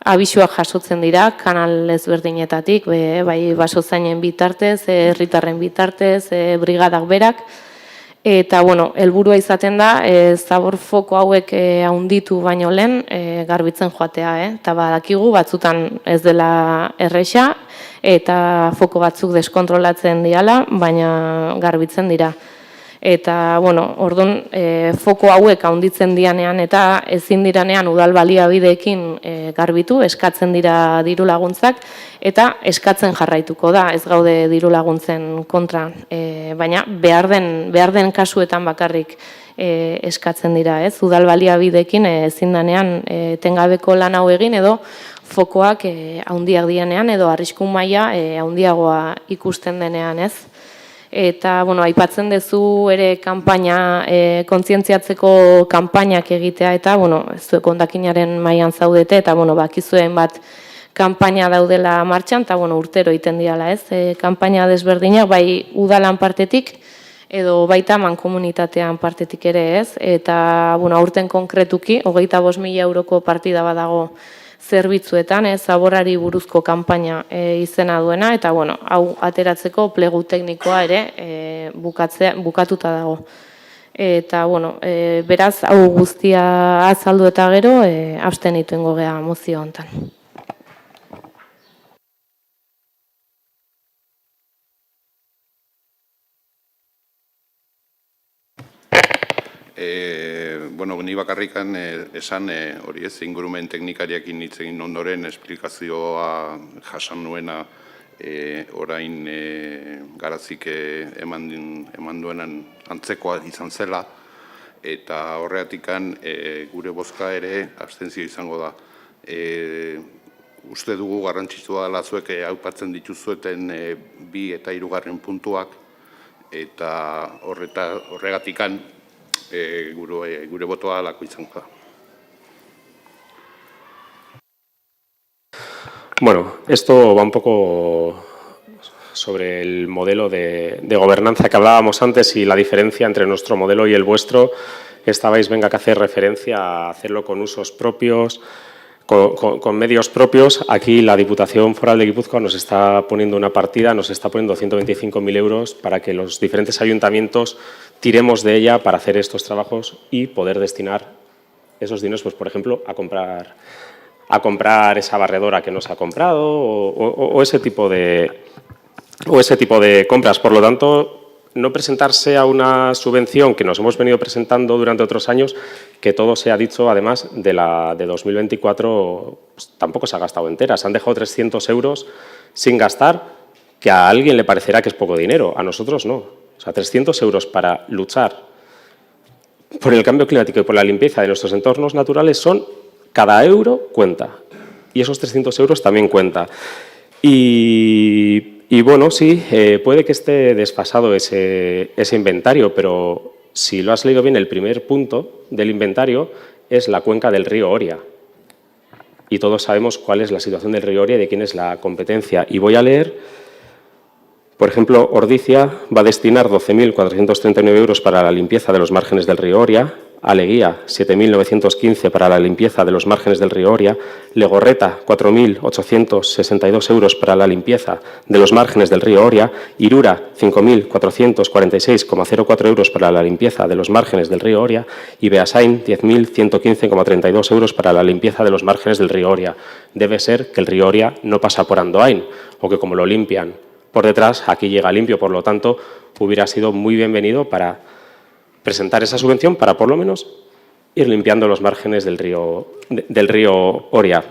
Abisuak jasotzen dira, kanal ezberdinetatik, bai basozainen bitartez, herritarren bitartez, brigadak berak. Eta, bueno, helburua izaten da, zabor foko hauek handitu baino lehen garbitzen joatea, eta badakigu batzutan ez dela erresa, eta foko batzuk deskontrolatzen diala, baina garbitzen dira. Eta, bueno, orduan, foko hauek handitzen dianean eta ezin diranean udal baliabideekin garbitu, eskatzen dira diru laguntzak, eta eskatzen jarraituko da, ez gaude diru laguntzen kontra, baina behar den kasuetan bakarrik eskatzen dira, ez? Udal baliabideekin ezin danean tengabeko lan hau egin edo fokoak handiak dianean edo arrisku maila handiagoa ikusten denean, ez? Eta, bueno, aipatzen duzu ere kanpaina, kontzientziatzeko kanpainak egitea, eta, bueno, zuek hondakinaren mailan zaudete, eta, bueno, bakizuen bat kanpaina daudela martxan, eta, bueno, urtero egiten diala, ez? Kanpaina desberdinak, bai udalan partetik, edo baita mankomunitatean partetik ere, ez? Eta, bueno, aurten konkretuki, 25.000 euroko partida badago zerbitzuetan, zaborari buruzko kanpaina izena duena, eta, bueno, hau ateratzeko plegu teknikoa ere bukatuta dago. Eta, bueno, beraz, hau guztia azaldu eta gero, abstenitu ingo gea mozio honetan. Bueno, ni bakarrikan esan hori ez, ingurumen teknikariakin hitz egin ondoren esplikazioa jasan nuena orain Garazik eman duenan antzekoa izan zela, eta horreatikan gure bozka ere abstentzio izango da. Uste dugu garrantzitsua dela zuek aupatzen dituzueten 2 eta 3 puntuak, eta horregatikan gure botoa alako izango da. Bueno, esto va un poco sobre el modelo de gobernanza que hablábamos antes y la diferencia entre nuestro modelo y el vuestro. Estabais, venga, que hacer referencia a hacerlo con usos propios, con medios propios. Aquí la Diputación Foral de Guipúzcoa nos está poniendo una partida, nos está poniendo 125.000 euros para que los diferentes ayuntamientos tiremos de ella para hacer estos trabajos y poder destinar esos dineros, pues, por ejemplo, a comprar esa barredora que no se ha comprado o ese tipo de compras. Por lo tanto, no presentarse a una subvención que nos hemos venido presentando durante otros años, que todo se ha dicho, además, de la de 2024, pues, tampoco se ha gastado entera. Se han dejado 300 euros sin gastar, que a alguien le parecerá que es poco dinero, a nosotros no. O sea, 300 euros para luchar por el cambio climático y por la limpieza de nuestros entornos naturales cada euro cuenta. Y esos 300 euros también cuenta. Y bueno, sí, puede que esté desfasado ese inventario, pero si lo has leído bien, el primer punto del inventario es la cuenca del río Oria. Y todos sabemos cuál es la situación del río Oria y de quién es la competencia. Y voy a leer. Por ejemplo, Ordizia va a destinar 12.439 euros para la limpieza de los márgenes del río Oria. Aleguía, 7.915 para la limpieza de los márgenes del río Oria, Legorreta, 4.862 euros para la limpieza de los márgenes del río Oria, Irura, 5.446,04 euros para la limpieza de los márgenes del río Oria y Beasain, 10.115,32 euros para la limpieza de los márgenes del río Oria. Debe ser que el río Oria no pasa por Andoain o que como lo limpian por detrás, aquí llega limpio, por lo tanto, hubiera sido muy bienvenido para presentar esa subvención para, por lo menos, ir limpiando los márgenes del río Oria.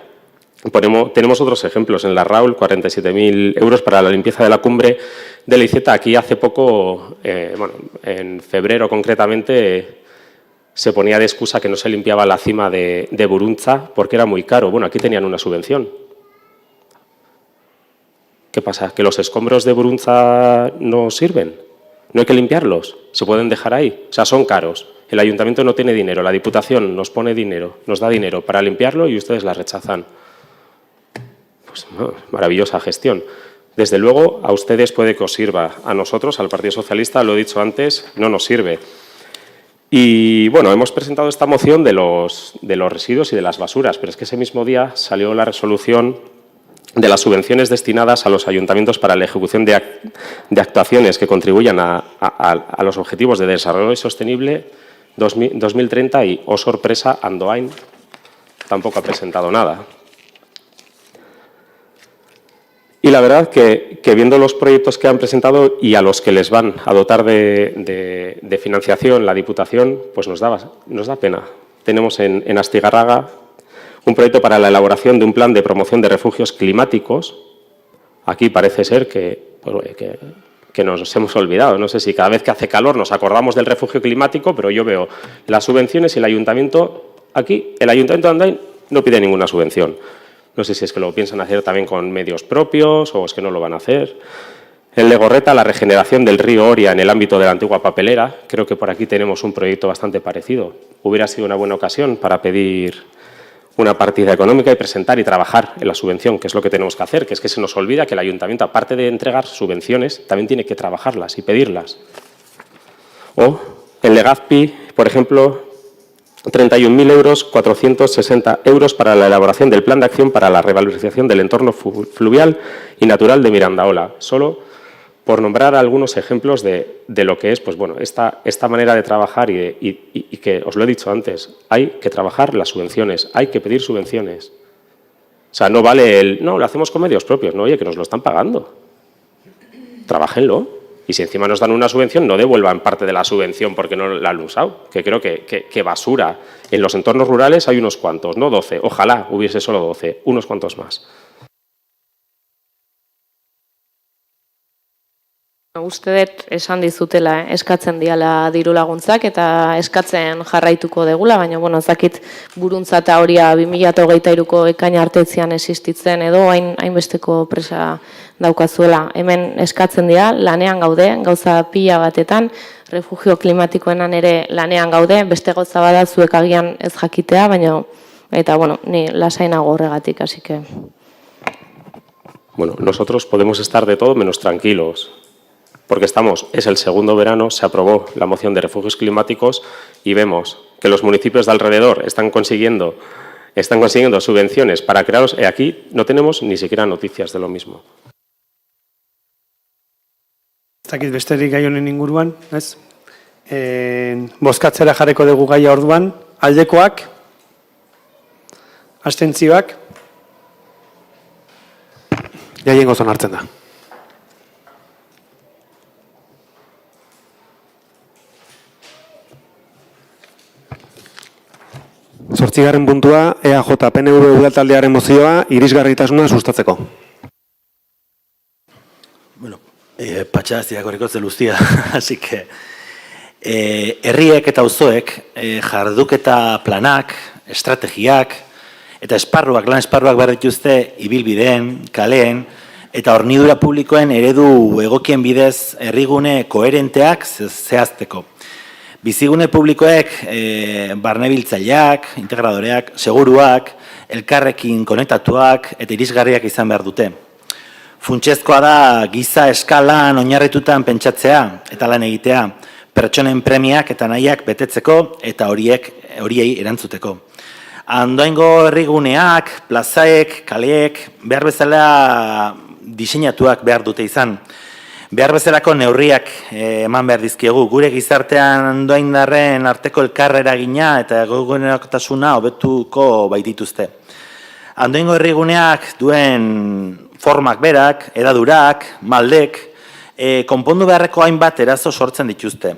Tenemos otros ejemplos. En la Raul, 47.000 euros para la limpieza de la cumbre de la Iceta. Aquí hace poco, en febrero concretamente, se ponía de excusa que no se limpiaba la cima de Buruntza porque era muy caro. Bueno, aquí tenían una subvención. ¿Qué pasa? ¿Que los escombros de Buruntza no sirven? ¿No hay que limpiarlos? ¿Se pueden dejar ahí? O sea, son caros. El ayuntamiento no tiene dinero, la Diputación nos pone dinero, nos da dinero para limpiarlo y ustedes la rechazan. Pues no, maravillosa gestión. Desde luego, a ustedes puede que os sirva. A nosotros, al Partido Socialista, lo he dicho antes, no nos sirve. Y bueno, hemos presentado esta moción de los residuos y de las basuras, pero es que ese mismo día salió la resolución de las subvenciones destinadas a los ayuntamientos para la ejecución de actuaciones que contribuyan a los objetivos de desarrollo sostenible 2030 y, oh sorpresa, Andoain tampoco ha presentado nada. Y la verdad que viendo los proyectos que han presentado y a los que les van a dotar de financiación la Diputación, pues nos da pena. Tenemos en Astigarraga un proyecto para la elaboración de un plan de promoción de refugios climáticos. Aquí parece ser que nos hemos olvidado. No sé si cada vez que hace calor nos acordamos del refugio climático, pero yo veo las subvenciones y el ayuntamiento, aquí, el ayuntamiento de Andoain no pide ninguna subvención. No sé si es que lo piensan hacer también con medios propios o es que no lo van a hacer. En Legorreta, la regeneración del río Oria en el ámbito de la antigua papelera. Creo que por aquí tenemos un proyecto bastante parecido. Hubiera sido una buena ocasión para pedir una partida económica y presentar y trabajar en la subvención, que es lo que tenemos que hacer, que es que se nos olvida que el ayuntamiento, aparte de entregar subvenciones, también tiene que trabajarlas y pedirlas. O en Legazpi, por ejemplo, 31.000 euros, 460 euros para la elaboración del plan de acción para la revalorización del entorno fluvial y natural de Mirandaola. Solo por nombrar algunos ejemplos de lo que es, pues bueno, esta manera de trabajar y que, os lo he dicho antes, hay que trabajar las subvenciones, hay que pedir subvenciones. O sea, no vale no, lo hacemos con medios propios, no, oye, que nos lo están pagando. Trabájenlo. Y si encima nos dan una subvención, no devuelvan parte de la subvención porque no la han usado. Que creo que basura. En los entornos rurales hay unos cuantos, no 12. Ojalá hubiese solo 12, unos cuantos más. Uste dut esan dizutela eskatzen diala diru laguntzak eta eskatzen jarraituko degula, baina bueno, ez dakit Buruntza eta Oria 2023ko ekaina artetzean existitzen edo hainbesteko presa daukazuela. Hemen eskatzen dira, lanean gaude, gauza pila batetan, refugio klimatikoenan ere lanean gaude, beste gauza bada zuek agian ez jakitea, baina eta bueno, ni lasainago horregatik, así que Bueno, nosotros podemos estar de todo menos tranquilos. Porque es el segundo verano, se aprobó la moción de refugios climáticos y vemos que los municipios de alrededor están consiguiendo subvenciones para crearlos. Y aquí no tenemos ni siquiera noticias de lo mismo. Ez dakit besterik gai honen inguruan, ez? Bozkatzera jarriko dugu gaia orduan, aldekoak, abstentzioak. Jaien gozon hartzen da. Zortzigarren puntua, EAJ-PNV udaltaldearen mozioa irisgarritasuna sustatzeko. Bueno, patxadaz irakorriko zeluztia, así que herriek eta auzoek jarduketa planak, estrategiak eta esparruak, lan esparruak behar dituzte ibilbideen, kaleen eta hornidura publikoen eredu egokien bidez herrigune koherenteak zehazteko. Bizigune publikoek barnebiltzaileak, integradoreak, seguruak, elkarrekin konektatuak eta irisgarriak izan behar dute. Funtsezkoa da giza eskalan oinarritutan pentsatzea eta lan egitea, pertsonen premiak eta nahiak betetzeko eta horiei erantzuteko. Andoaingo herriguneak, plazaek, kaleek, behar bezala diseinatuak behar dute izan. Behar bezalako neurriak eman behar dizkiegu. Gure gizartean andoaindarren arteko elkarreragina eta egoerakotasuna hobetuko baitituzte. Andoaingo herriguneak duen formak berak, edadurak, maldek, konpondu beharreko hainbat erazo sortzen dituzte.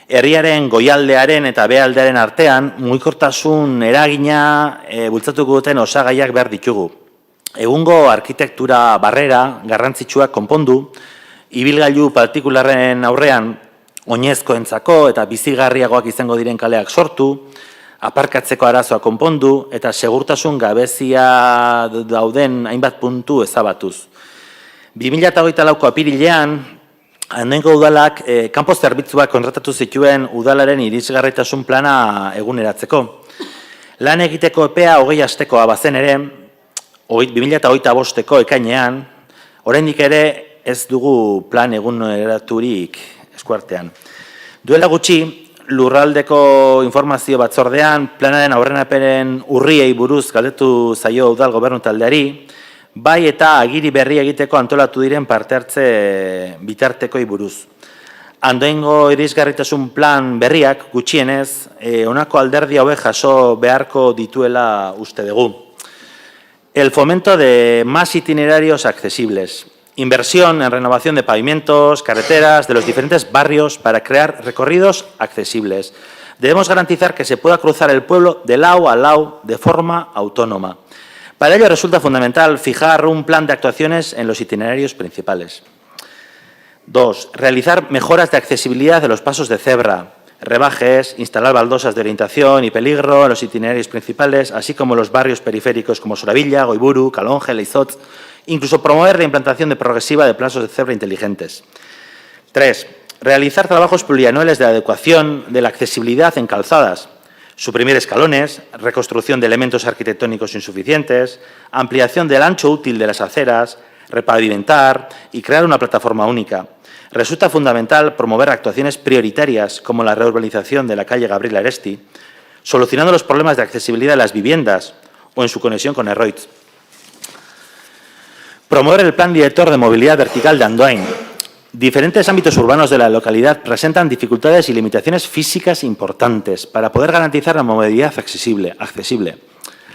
Herriaren goialdearen eta behaldearen artean, mugikortasun eragina bultzatuko duten osagaiak behar ditugu. Egungo arkitektura barrera garrantzitsuak konpondu, ibilgailu partikularren aurrean oinezkoentzako eta bizigarriagoak izango diren kaleak sortu, aparkatzeko arazoa konpondu eta segurtasun gabezia dauden hainbat puntu ezabatuz. 2024ko apirilean, Andoaingo udalak kanpo zerbitzuak kontratatu zituen udalaren irisgarritasun plana eguneratzeko. Lan egiteko epea 20 astekoa bazen ere, 2025ko ekainean, oraindik ere ez dugu plan eguneraturik eskuartean. Duela gutxi, lurraldeko informazio batzordean, planaren aurrenapenen urriei buruz galdetu zaio udal gobernu taldeari, bai eta agiri berri egiteko antolatu diren parte hartze bitartekoi buruz. Andoaingo irisgarritasun plan berriak gutxienez, honako alderdi hauek jaso beharko dituela uste dugu. El fomento de más itinerarios accesibles. Inversión en renovación de pavimentos, carreteras, de los diferentes barrios para crear recorridos accesibles. Debemos garantizar que se pueda cruzar el pueblo de lado a lado de forma autónoma. Para ello resulta fundamental fijar un plan de actuaciones en los itinerarios principales. 2. Realizar mejoras de accesibilidad de los pasos de cebra, rebajes, instalar baldosas de orientación y peligro en los itinerarios principales, así como los barrios periféricos como Soravilla, Goiburu, Calonge, Leizotz, incluso promover la implantación de progresiva de pasos de cebra inteligentes. 3. Realizar trabajos plurianuales de adecuación de la accesibilidad en calzadas, suprimir escalones, reconstrucción de elementos arquitectónicos insuficientes, ampliación del ancho útil de las aceras, repavimentar y crear una plataforma única. Resulta fundamental promover actuaciones prioritarias como la reurbanización de la calle Gabriel Aresti, solucionando los problemas de accesibilidad de las viviendas o en su conexión con Erroitz. Promover el Plan Director de Movilidad Vertical de Andoain. Diferentes ámbitos urbanos de la localidad presentan dificultades y limitaciones físicas importantes para poder garantizar la movilidad accesible.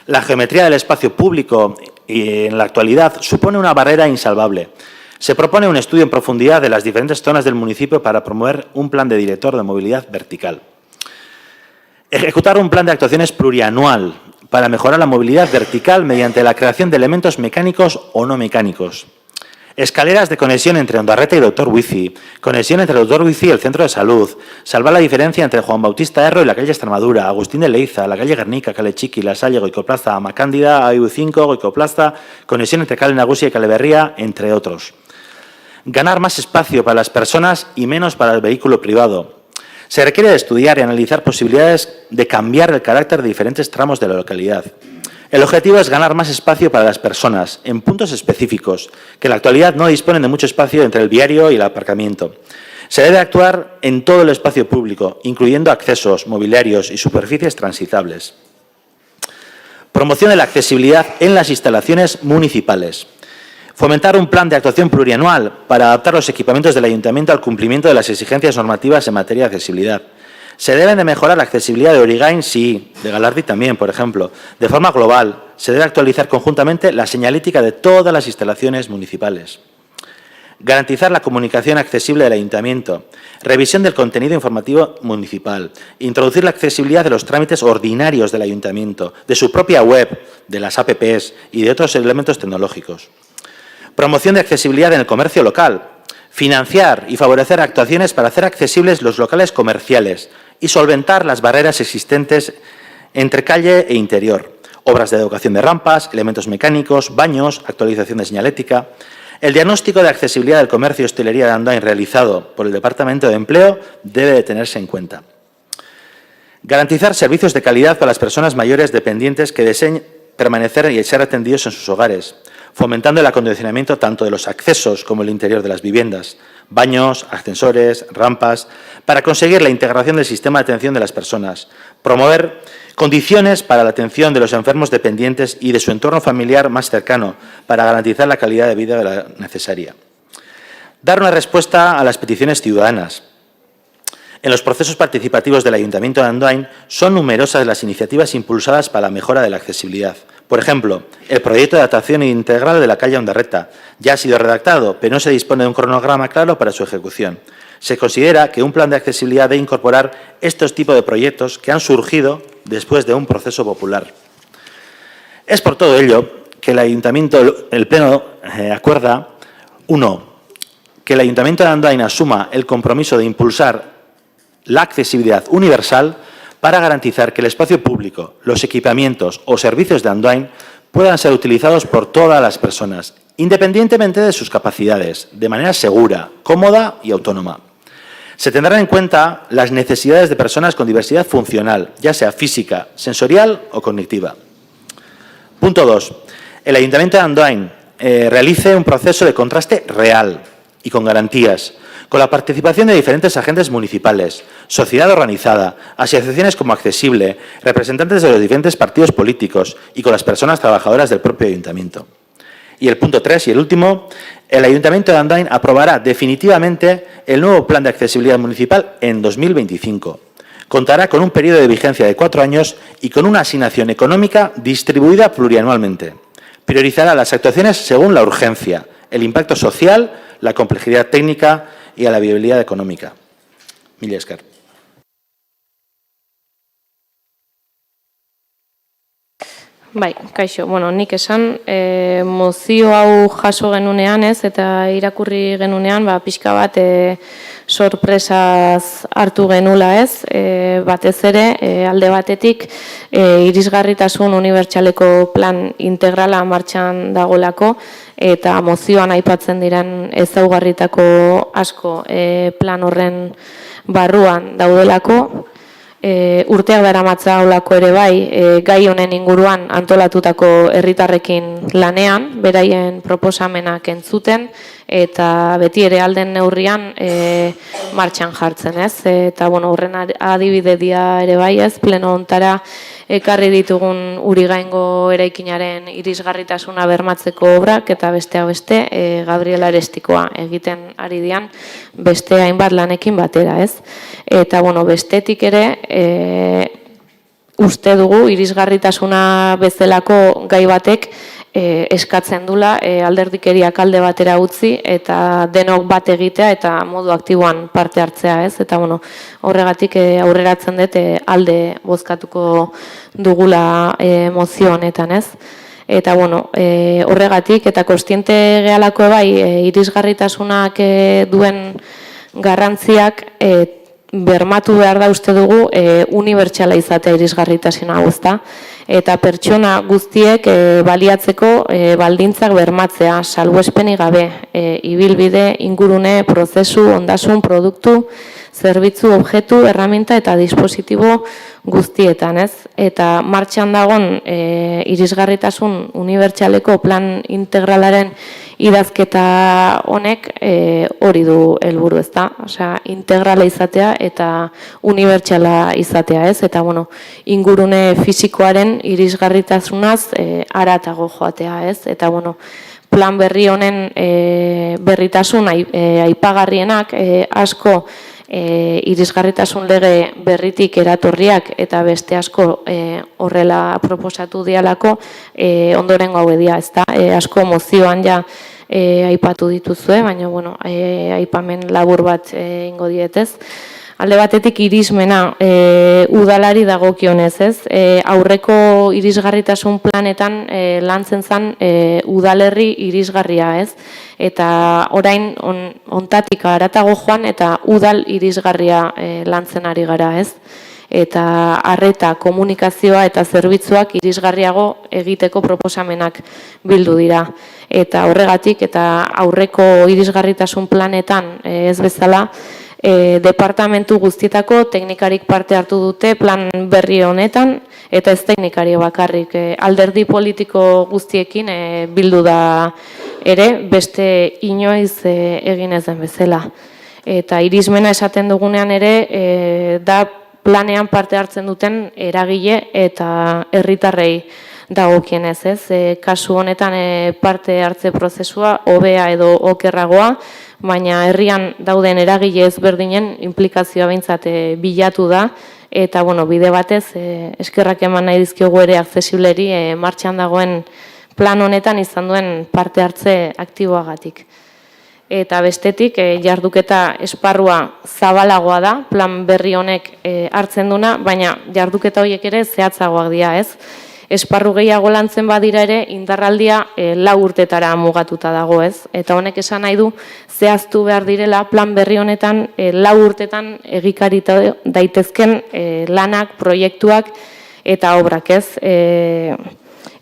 La geometría del espacio público en la actualidad supone una barrera insalvable. Se propone un estudio en profundidad de las diferentes zonas del municipio para promover un plan de director de movilidad vertical. Ejecutar un plan de actuaciones plurianual para mejorar la movilidad vertical mediante la creación de elementos mecánicos o no mecánicos. Escaleras de conexión entre Ondarreta y Doctor Wifi, conexión entre Doctor Wifi y el centro de salud, salvar la diferencia entre Juan Bautista Erro y la calle Extremadura, Agustín de Leiza, la calle Guernica, Kale Txiki, La Salle, Goicoplaza, Macándida, AIU5, Goicoplaza, conexión entre Kale Nagusia y Kale Berria, entre otros. Ganar más espacio para las personas y menos para el vehículo privado. Se requiere estudiar y analizar posibilidades de cambiar el carácter de diferentes tramos de la localidad. El objetivo es ganar más espacio para las personas, en puntos específicos, que en la actualidad no disponen de mucho espacio entre el viario y el aparcamiento. Se debe actuar en todo el espacio público, incluyendo accesos, mobiliarios y superficies transitables. Promoción de la accesibilidad en las instalaciones municipales. Fomentar un plan de actuación plurianual para adaptar los equipamientos del ayuntamiento al cumplimiento de las exigencias normativas en materia de accesibilidad. Se deben de mejorar la accesibilidad de Origain, sí, de Galardi también, por ejemplo. De forma global, se debe actualizar conjuntamente la señalítica de todas las instalaciones municipales. Garantizar la comunicación accesible del ayuntamiento. Revisión del contenido informativo municipal. Introducir la accesibilidad de los trámites ordinarios del ayuntamiento, de su propia web, de las APPs y de otros elementos tecnológicos. Promoción de accesibilidad en el comercio local. Financiar y favorecer actuaciones para hacer accesibles los locales comerciales y solventar las barreras existentes entre calle e interior. Obras de educación de rampas, elementos mecánicos, baños, actualización de señalética. El diagnóstico de accesibilidad del comercio y hostelería de Andoain realizado por el Departamento de Empleo debe de tenerse en cuenta. Garantizar servicios de calidad para las personas mayores dependientes que deseen permanecer y ser atendidos en sus hogares, fomentando el acondicionamiento tanto de los accesos como el interior de las viviendas, baños, ascensores, rampas, para conseguir la integración del sistema de atención de las personas, promover condiciones para la atención de los enfermos dependientes y de su entorno familiar más cercano, para garantizar la calidad de vida necesaria. Dar una respuesta a las peticiones ciudadanas. En los procesos participativos del Ayuntamiento de Andoain son numerosas las iniciativas impulsadas para la mejora de la accesibilidad. Por ejemplo, el proyecto de adaptación integral de la calle Ondarreta ya ha sido redactado, pero no se dispone de un cronograma claro para su ejecución. Se considera que un plan de accesibilidad debe incorporar estos tipos de proyectos que han surgido después de un proceso popular. Es por todo ello que el Pleno acuerda, 1, que el Ayuntamiento de Andoain asuma el compromiso de impulsar la accesibilidad universal para garantizar que el espacio público, los equipamientos o servicios de Andoain puedan ser utilizados por todas las personas, independientemente de sus capacidades, de manera segura, cómoda y autónoma. Se tendrán en cuenta las necesidades de personas con diversidad funcional, ya sea física, sensorial o cognitiva. Punto 2. El Ayuntamiento de Andoain realice un proceso de contraste real y con garantías, con la participación de diferentes agentes municipales, sociedad organizada, asociaciones como Accesible, representantes de los diferentes partidos políticos y con las personas trabajadoras del propio Ayuntamiento. Y el punto 3 y el último, el Ayuntamiento de Andoain aprobará definitivamente el nuevo Plan de Accesibilidad Municipal en 2025. Contará con un periodo de vigencia de 4 años y con una asignación económica distribuida plurianualmente. Priorizará las actuaciones según la urgencia, el impacto social, la complejidad técnica y a la viabilidad económica. Mila esker. Bai, kaixo, nik esan, mozio hau jaso genunean ez, eta irakurri genunean, pixka bat sorpresaz hartu genula ez, batez ere, alde batetik, irisgarritasun unibertsaleko plan integrala martxan dagolako, eta mozioan aipatzen diren ezaugarritako asko plan horren barruan daudelako, urteak daramatza haulako ere bai, gai honen inguruan antolatutako herritarrekin lanean, beraien proposamenak entzuten, eta beti ere alden neurrian martxan jartzen, ez? Eta, horren adibide dia ere bai, ez? Pleno hontara ekarri ditugun Urigaingo eraikinaren irisgarritasuna bermatzeko obrak, eta besteak beste, Gabriela Arestikoa egiten ari dian beste hainbat lanekin batera, ez? Eta, bestetik ere, uste dugu irisgarritasuna bezalako gai batek eskatzen dula alderdikeriak alde batera utzi eta denok bat egitea eta modu aktiboan parte hartzea, ez? Eta horregatik aurreratzen dut alde bozkatuko dugula mozio honetan, ez? Eta horregatik eta kontziente gehalako bai irisgarritasunak duen garrantziak bermatu behar da uste dugu unibertsala izatea irisgarritasuna guzta. Eta pertsona guztiek baliatzeko baldintzak bermatzea, salbuespenik gabe, ibilbide, ingurune, prozesu, ondasun, produktu, zerbitzu, objektu, erraminta eta dispositibo guztietan, ez? Eta martxan dagon irisgarritasun unibertsaleko plan integralaren idazketa honek hori du helburu, ezta? Osea, integrala izatea eta unibertsala izatea, ez? Eta ingurune fisikoaren irisgarritasunaz haratago joatea, ez? Eta plan berri honen berritasun aipagarrienak asko irisgarritasun lege berritik eratorriak eta beste asko horrela proposatu dialako ondorengo hau edia, ezta? Asko mozioan ja aipatu dituzue, baina aipamen labur bat ingo dietez. Alde batetik irismena udalari dagokionez, ez? Aurreko irisgarritasun planetan lantzen zen udalerri irisgarria, ez? Eta orain ontatik haratago joan eta udal irisgarria lantzen ari gara, ez? Eta arreta, komunikazioa eta zerbitzuak irisgarriago egiteko proposamenak bildu dira. Eta horregatik eta aurreko irisgarritasun planetan ez bezala, departamentu guztietako teknikarik parte hartu dute plan berri honetan, eta ez teknikari bakarrik. Alderdi politiko guztiekin bildu da ere beste inoiz egin ez den bezala. Eta irismena esaten dugunean ere da planean parte hartzen duten eragile eta herritarrei dagokienez, ez? Kasu honetan parte hartze prozesua hobea edo okerragoa, baina herrian dauden eragile ezberdinen implikazioa behintzat bilatu da, eta bide batez eskerrak eman nahi dizkiogu ere aksesibleri martxan dagoen plan honetan izan duen parte hartze aktiboagatik. Eta bestetik, jarduketa esparrua zabalagoa da, plan berri honek hartzen duna, baina jarduketa horiek ere zehatzagoak dira, ez? Esparru gehiago lantzen badira ere, indarraldia 4 urtetara mugatuta dago, ez? Eta honek esan nahi du, zehaztu behar direla plan berri honetan 4 urtetan egikarita daitezken lanak, proiektuak eta obrak, ez?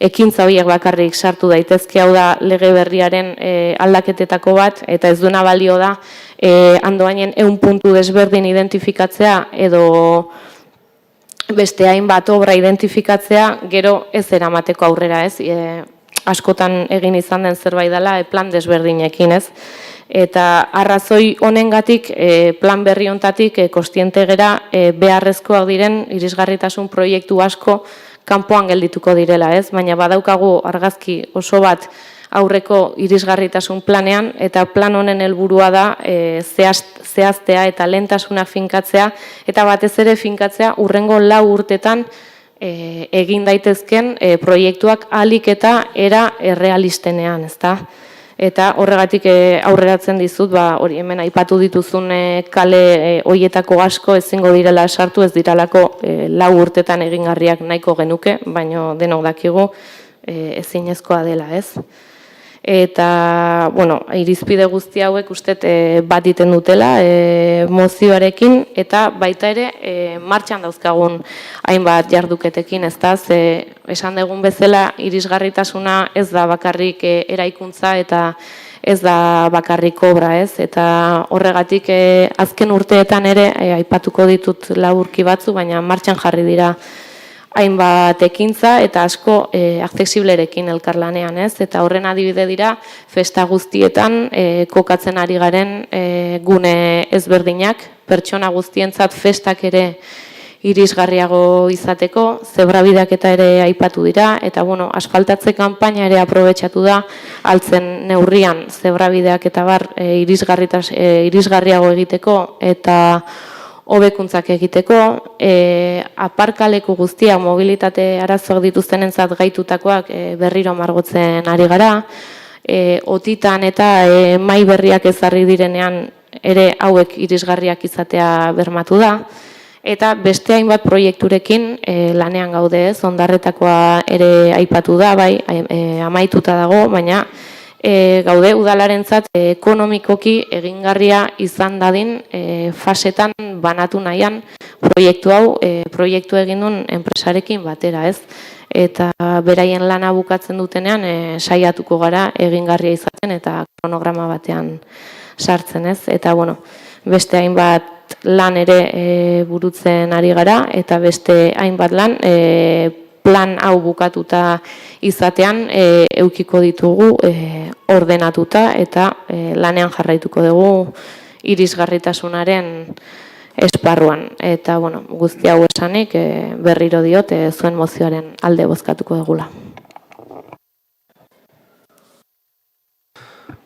Ekintza horiek bakarrik sartu daitezke, hau da lege berriaren aldaketetako bat, eta ez duena balio da Andoainen 100 puntu desberdin identifikatzea edo beste hainbat obra identifikatzea, gero ez eramateko aurrera, ez? Askotan egin izan den zerbait dela plan desberdinekin, ez? Eta arrazoi honengatik plan berri honetatik kontziente gera beharrezkoak diren irisgarritasun proiektu asko kanpoan geldituko direla, ez? Baina badaukagu argazki oso bat aurreko irisgarritasun planean, eta plan honen helburua da zehaztea eta lehentasuna finkatzea, eta batez ere finkatzea hurrengo 4 urtetan egin daitezken proiektuak ahalik eta era errealistenean, ezta? Eta horregatik aurreratzen dizut, hori hemen aipatu dituzun kale hoietako asko ezingo direla sartu, ez diralako 4 urtetan egingarriak nahiko genuke, baino denok dakigu ezinezkoa dela, ez? Eta, irizpide guzti hauek ustet bat iten dutela mozioarekin, eta baita ere martxan dauzkagun hainbat jarduketekin, ez da, esan dugun bezala irisgarritasuna ez da bakarrik eraikuntza eta ez da bakarrik obra, ez? Eta horregatik azken urteetan ere aipatuko ditut laburki batzu, baina martxan jarri dira hainbat ekintza eta asko aksesiblerekin elkarlanean, ez? Eta horren adibide dira festa guztietan kokatzen ari garen gune ezberdinak, pertsona guztientzat festak ere irisgarriago izateko, zebrabideak eta ere aipatu dira, eta asfaltatze kanpaina ere aprobetxatu da, altzen neurrian zebrabideak eta bar irisgarriago egiteko, eta hobekuntzak egiteko, aparkaleku guztiak mobilitate arazoak dituztenentzat gaitutakoak berriro margotzen ari gara, otitan eta mai berriak ezarri direnean ere hauek irisgarriak izatea bermatu da, eta beste hainbat proiekturekin lanean gaude, ez, ondarretakoa ere aipatu da, bai, amaituta dago, baina gaude udalarentzat ekonomikoki egingarria izan dadin fasetan banatu nahian proiektu hau, proiektu egin duen enpresarekin batera, ez? Eta beraien lana bukatzen dutenean saiatuko gara egingarria izaten eta kronograma batean sartzen, ez? Eta, beste hainbat lan ere burutzen ari gara, eta beste hainbat lan plan hau bukatuta izatean eukiko ditugu ordenatuta eta lanean jarraituko dugu irisgarritasunaren esparruan. Eta, guzti hau esanik berriro diot zuen mozioaren alde bozkatuko dugula.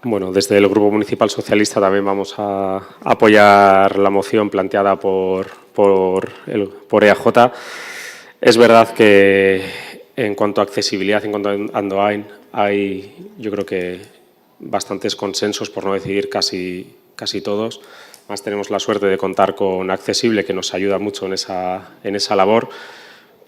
Bueno, desde el Grupo Municipal Socialista también vamos a apoyar la moción planteada por EAJ. Es verdad que en cuanto a accesibilidad, en cuanto a Andoain, hay, yo creo que bastantes consensos, por no decir casi todos. Además tenemos la suerte de contar con Accesible, que nos ayuda mucho en esa labor,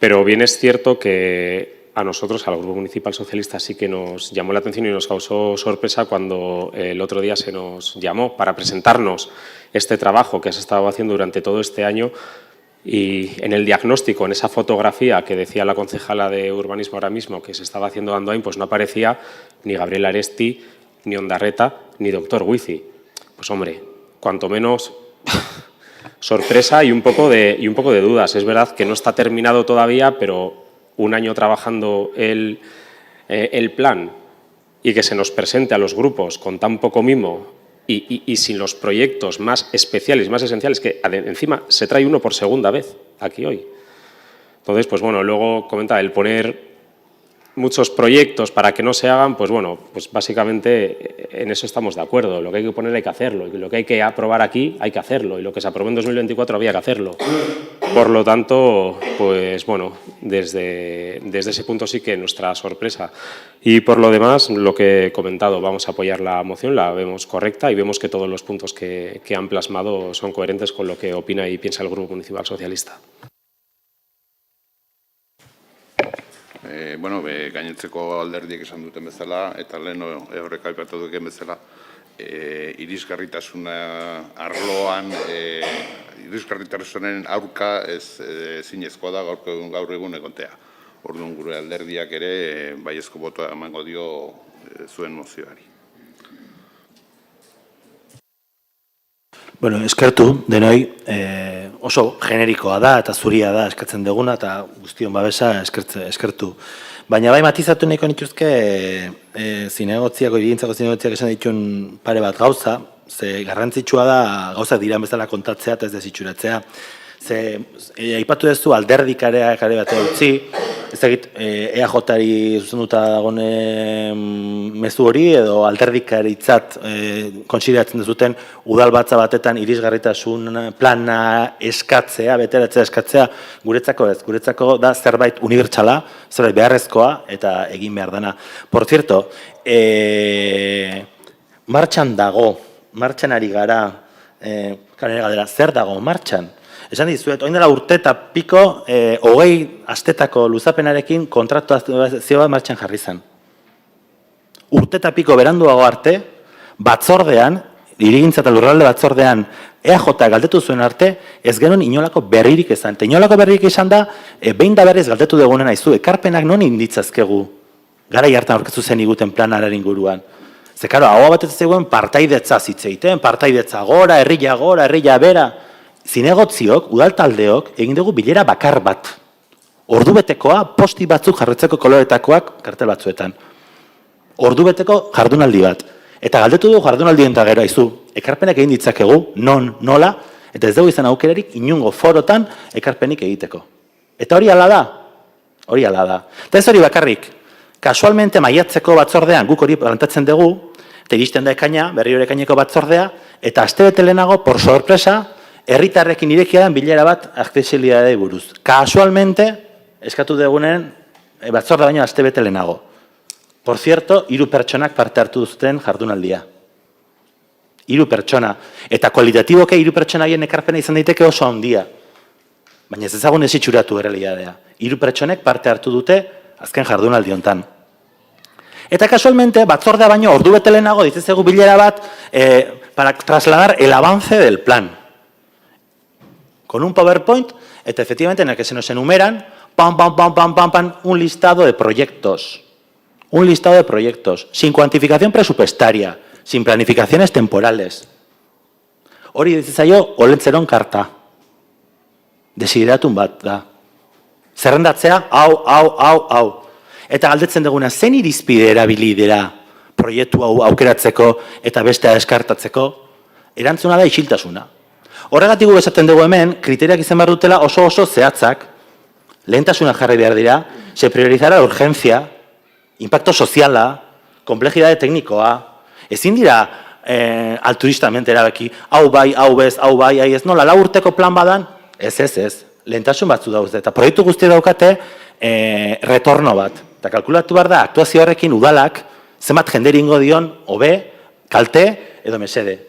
pero bien es cierto que a nosotros, al Grupo Municipal Socialista, sí que nos llamó la atención y nos causó sorpresa cuando el otro día se nos llamó para presentarnos este trabajo que has estado haciendo durante todo este año, y en el diagnóstico, en esa fotografía que decía la concejala de urbanismo ahora mismo que se estaba haciendo Andoain, pues no aparecía ni Gabriel Aresti, ni Ondarreta, ni Doctor Wifi. Pues hombre, cuanto menos sorpresa y un poco de dudas. Es verdad que no está terminado todavía, pero un año trabajando el plan y que se nos presente a los grupos con tan poco mimo y sin los proyectos más especiales, más esenciales, que encima se trae uno por segunda vez aquí hoy. Entonces, pues bueno, luego comentaba el poner muchos proyectos para que no se hagan, pues bueno, pues básicamente en eso estamos de acuerdo. Lo que hay que poner hay que hacerlo, y lo que hay que aprobar aquí hay que hacerlo, y lo que se aprobó en 2024 había que hacerlo. Por lo tanto, pues bueno, desde ese punto sí que nuestra sorpresa. Y por lo demás, lo que he comentado, vamos a apoyar la moción, la vemos correcta y vemos que todos los puntos que han plasmado son coherentes con lo que opina y piensa el Grupo Municipal Socialista. Bueno, gainontzeko alderdiek esan duten bezala, eta lehen horrek aipatu duken bezala, irisgarritasuna arloan, irisgarritasunaren aurka ezinezkoa da gaur egun egotea. Orduan gure alderdiak ere baiezko botoa emango dio zuen mozioari. Bueno, eskertu denoi, oso generikoa da eta zuria da eskatzen duguna eta guztion babesa eskertu. Baina bai matizatu nahiko nituzke zinegotziako, hirigintzako zinegotziak esan dituen pare bat gauza, ze garrantzitsua da gauzak diran bezala kontatzea eta ez desitxuratzea. Ze aipatu duzu alderdikareak ere batea utzi, ez dakit EAJ-ari zuzenduta dagoen mezu hori edo alderdikaritzat kontsideratzen duzuten udalbatza batetan irisgarritasun plana eskatzea, beteratzea eskatzea, guretzako ez, guretzako da zerbait unibertsala, zerbait beharrezkoa eta egin behar dana. Por cierto, martxan dago, martxan ari gara, zer dago martxan? Esan dizuet, oin dela urte eta piko, 20 astetako luzapenarekin kontratazio bat martxan jarri zen. Urte eta piko beranduago arte, batzordean, hirigintza eta lurralde batzordean, EAJ galdetu zuen arte, ez genuen inolako berririk izan. Eta inolako berririk izan da, behin da berriz galdetu dugunen aizu, ekarpenak non inditzazkegu, garai hartan aurkeztu zen iguten planaren inguruan. Ze, karo, hau bat ez zegoen partaidetza zitzeiten, partaidetza gora, herria bera. Zinegotziok, udaltaldeok, egin dugu bilera bakar bat. Ordubetekoa, posti batzuk jarretzeko koloretakoak kartel batzuetan. Ordubeteko jardunaldi bat. Eta galdetu dugu jardunaldien eta gero, aizu, ekarpenak egin ditzakegu, non, nola, eta ez dugu izan aukerarik inungo forotan ekarpenik egiteko. Eta hori ala da? Hori ala da. Eta ez hori bakarrik, kasualmente maiatzeko batzordean, guk hori plantatzen dugu, eta iristen da ekaina, berri hori ekaineko batzordea, eta astebete lehenago, por sorpresa, herritarrekin irekia den bilera bat aksesibilitateari buruz. Kasualmente, eskatu dugunen batzorde baino astebete lehenago. Por cierto, 3 pertsonak parte hartu duzten jardunaldia. 3 pertsona. Eta kualitatiboke 3 pertsonaien ekarpena izan daiteke oso handia. Baina ez ezagun desitxuratu errealitatea. 3 pertsonek parte hartu dute azken jardunaldi hontan. Eta kasualmente, batzordea baino ordubete lehenago ditzezegu bilera bat para trasladar el avance del plan. Con un PowerPoint, eta efectivamente en el que se nos enumeran, un listado de proyectos. Un listado de proyectos, sin cuantificación presupuestaria, sin planificaciones temporales. Hori ditzaio olentzeron karta. Desideratum bat da. Zerrendatzea, hau. Eta galdetzen duguna, zen irizpide erabili dira proiektu hau aukeratzeko eta bestea deskartatzeko? Erantzuna da isiltasuna. Horregatik esaten dugu hemen, kriteriak izan behar dutela oso zehatzak, lehentasuna jarri behar dira, se priorizara urgentzia, impacto soziala, komplejidade teknikoa, ezin dira altruistamente erabaki, hau bai, ez nola, 4 urteko plan badan, ez, lehentasun batzu dauz, eta proiektu guzti daukate retorno bat, eta kalkulatu behar da, aktuazio horrekin udalak, zenbat jenderi ingo dion, hobe, kalte edo mesede.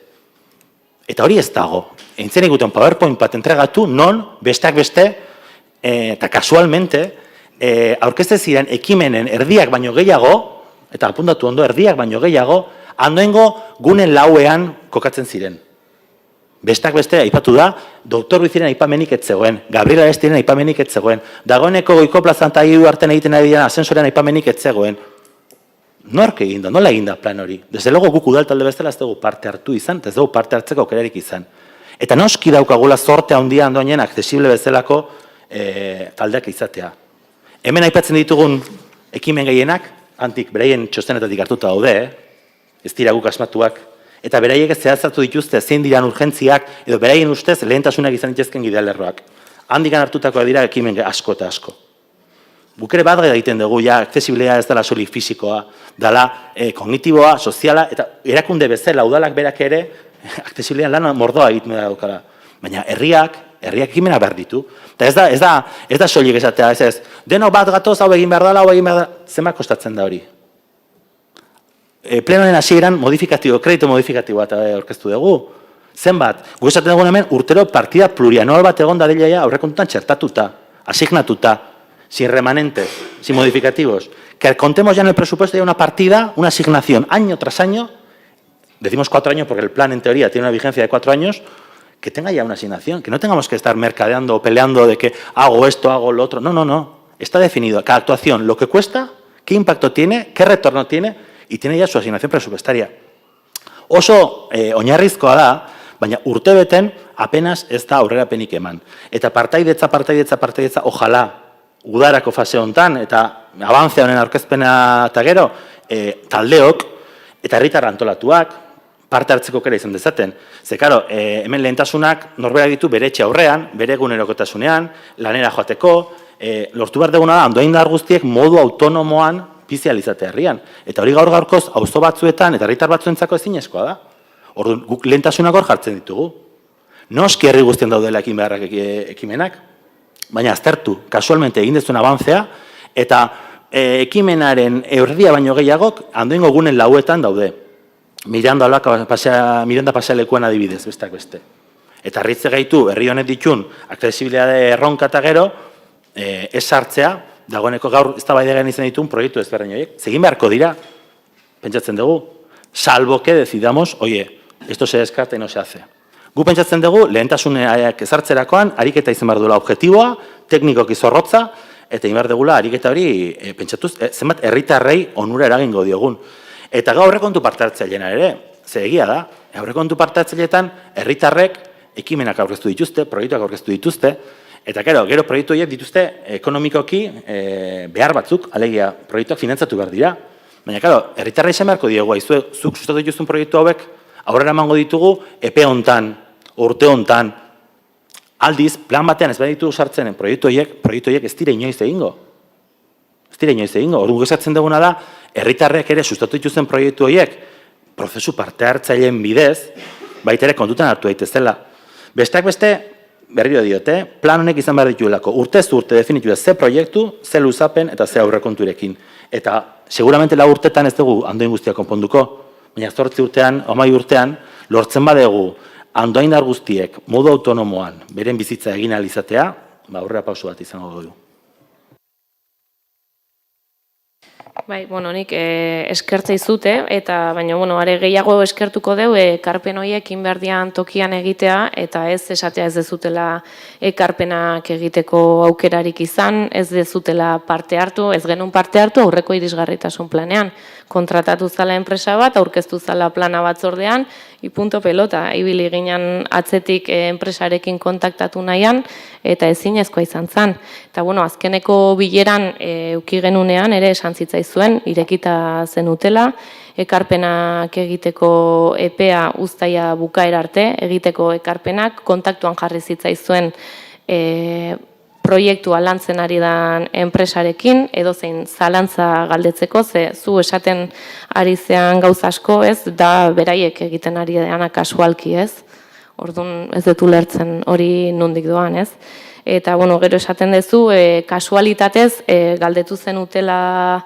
Eta hori ez dago. Eintzen eguten PowerPoint bat entregatu, non, besteak beste, eta kasualmente, aurkezte ziren ekimenen erdiak baino gehiago, eta apuntatu ondo erdiak baino gehiago, handoengo gunen lauean kokatzen ziren. Besteak beste, aipatu da, Dr. Ruiziren aipamenik ez zegoen, Gabriela Estiren aipamenik ez zegoen, dagoeneko Goiko plazan eta hiru arten egiten ari diren asensorean aipamenik ez zegoen. Nork egin da, nola egin da plan hori? Desde logo guk udaltalde bezala ez dugu parte hartu izan, ez dugu parte hartzeko aukerarik izan. Eta noski daukagula zorte handia handoinen aksesible bezalako taldeak izatea. Hemen aipatzen ditugun ekimen gehienak, handik beraien txostenetatik hartuta daude, ez dira guk asmatuak, eta beraiek zehazatu dituzte zein diran urgentziak, edo beraien ustez lehentasunak izan dituzken gidalerroak. Handikan hartutakoa dira ekimen asko eta asko. Guk ere bat egiten dugu, ja, accesibilea ez dela solik fisikoa, dela kognitiboa, soziala, eta erakunde bezala, udalak berak ere, accesibilean lan mordoa egiten daukala. Baina herriak ekimena behar ditu. Eta ez da soilik esatea, ez, deno bat gatoz, hau egin behar dela, zenbat kostatzen da hori. Plenoen hasieran kredito modifikatibo bat aurkeztu dugu. Zenbat, gu esaten dugu hemen urtero partida plurianual bat egon dadila aurrekontutan txertatuta, asignatuta, sin remanentes, sin modificativos. Que contemos ya en el presupuesto ya una partida, una asignación, año tras año, decimos 4 años porque el plan en teoría tiene una vigencia de 4 años, que tenga ya una asignación, que no tengamos que estar mercadeando o peleando de que hago esto, hago lo otro. No. Está definido cada actuación, lo que cuesta, qué impacto tiene, qué retorno tiene, y tiene ya su asignación presupuestaria. Oso oinarrizkoa da, baina urtebeten apenas ez da aurrerapenik eman. Eta partaidetza, ojalá, udarako fase hontan, eta avantzea honen aurkezpena eta gero, taldeok, eta herritar antolatuak, parte hartzeko kera izan dezaten. Ze, karo, hemen lehentasunak norberak ditu bere etxe aurrean, bere egunerokotasunean, lanera joateko, lortu behar duguna da, ondoindar guztiek modu autonomoan bizializate herrian. Eta hori gaur-gaurkoz, auzo batzuetan eta herritar batzuentzako ezinezkoa da. Orduan, guk lehentasunak hor jartzen ditugu. Noski herri guztien daudela ekin beharrak ekimenak, baina aztertu, kasualmente egin dezuen avantzea, eta ekimenaren erdia baino gehiagok, handoingo gunen lauetan daude. Miranda pasealekuan adibidez, besteak beste. Eta harritze gaitu, herri honet ditun, accesibilitate erronka eta gero, ez sartzea, dagoeneko gaur eztabaidagan izan ditun proiektu ezberdin horiek. Zegin beharko dira, pentsatzen dugu, salvo que decidamos, oye, esto se descarta y no se hace. Gu pentsatzen dugu, lehentasuneak ezartzerakoan, ariketa izan behar duela objektiboa, teknikoki zorrotza, eta egin behar dugula ariketa hori pentsatuz, zenbat herritarrei onura eragingo diogun. Eta gau aurrekontu parte hartzaileena ere, ze egia da, aurrekontu parte hartzaileetan herritarrek ekimenak aurkeztu dituzte, proiektuak aurkeztu dituzte, eta gero proiektu horiek dituzte ekonomikoki behar batzuk, alegia proiektuak finantzatu behar dira. Baina, karo, herritarra izan beharko diegu, zuk sustatu dituzun proiektu hauek, aurrera emango ditugu, epe hontan, urte hontan, aldiz, plan batean ez behar ditugu sartzen proiektu horiek ez dira inoiz egingo. Orduan esatzen duguna da, herritarrek ere sustatu dituzten proiektu horiek, prozesu parte hartzaileen bidez, baita ere kontutan hartu daitezela. Besteak beste, berriro diote, plan honek izan behar dituelako, urtez urte definitu ze proiektu, ze luzapen eta ze aurrekonturekin. Eta, seguramente 4 urtetan ez dugu handoin guztia konponduko, baina 8 urtean, 9 urtean, lortzen badegu handoindar guztiek modu autonomoan beren bizitza egin ahal izatea, aurrera pauso bat izango dugu. Bai, nik eskertza izute, eta baina, are gehiago eskertuko deu, ekarpen horiek inberdian tokian egitea, eta ez esatea ez dezutela ekarpenak egiteko aukerarik izan, ez dezutela parte hartu, ez genuen parte hartu aurreko irisgarritasun planean. Kontratatu zala enpresa bat, aurkeztu zala plana batzordean, punto pelota, ibili ginen atzetik enpresarekin kontaktatu nahian, eta ezinezkoa izan zen. Eta, azkeneko bileran euki genunean, ere esan zitzaizuen, irekita zenutela, ekarpenak egiteko epea uztaia bukaera arte, egiteko ekarpenak, kontaktuan jarri zitzaizuen proiektua lantzen ari dan enpresarekin, edozein zalantza galdetzeko, ze zu esaten ari zean gauza asko, ez, da beraiek egiten ari dana kasualki, ez? Orduan ez dut ulertzen hori nondik doan, ez? Eta, gero esaten duzu, kasualitatez galdetu zenutela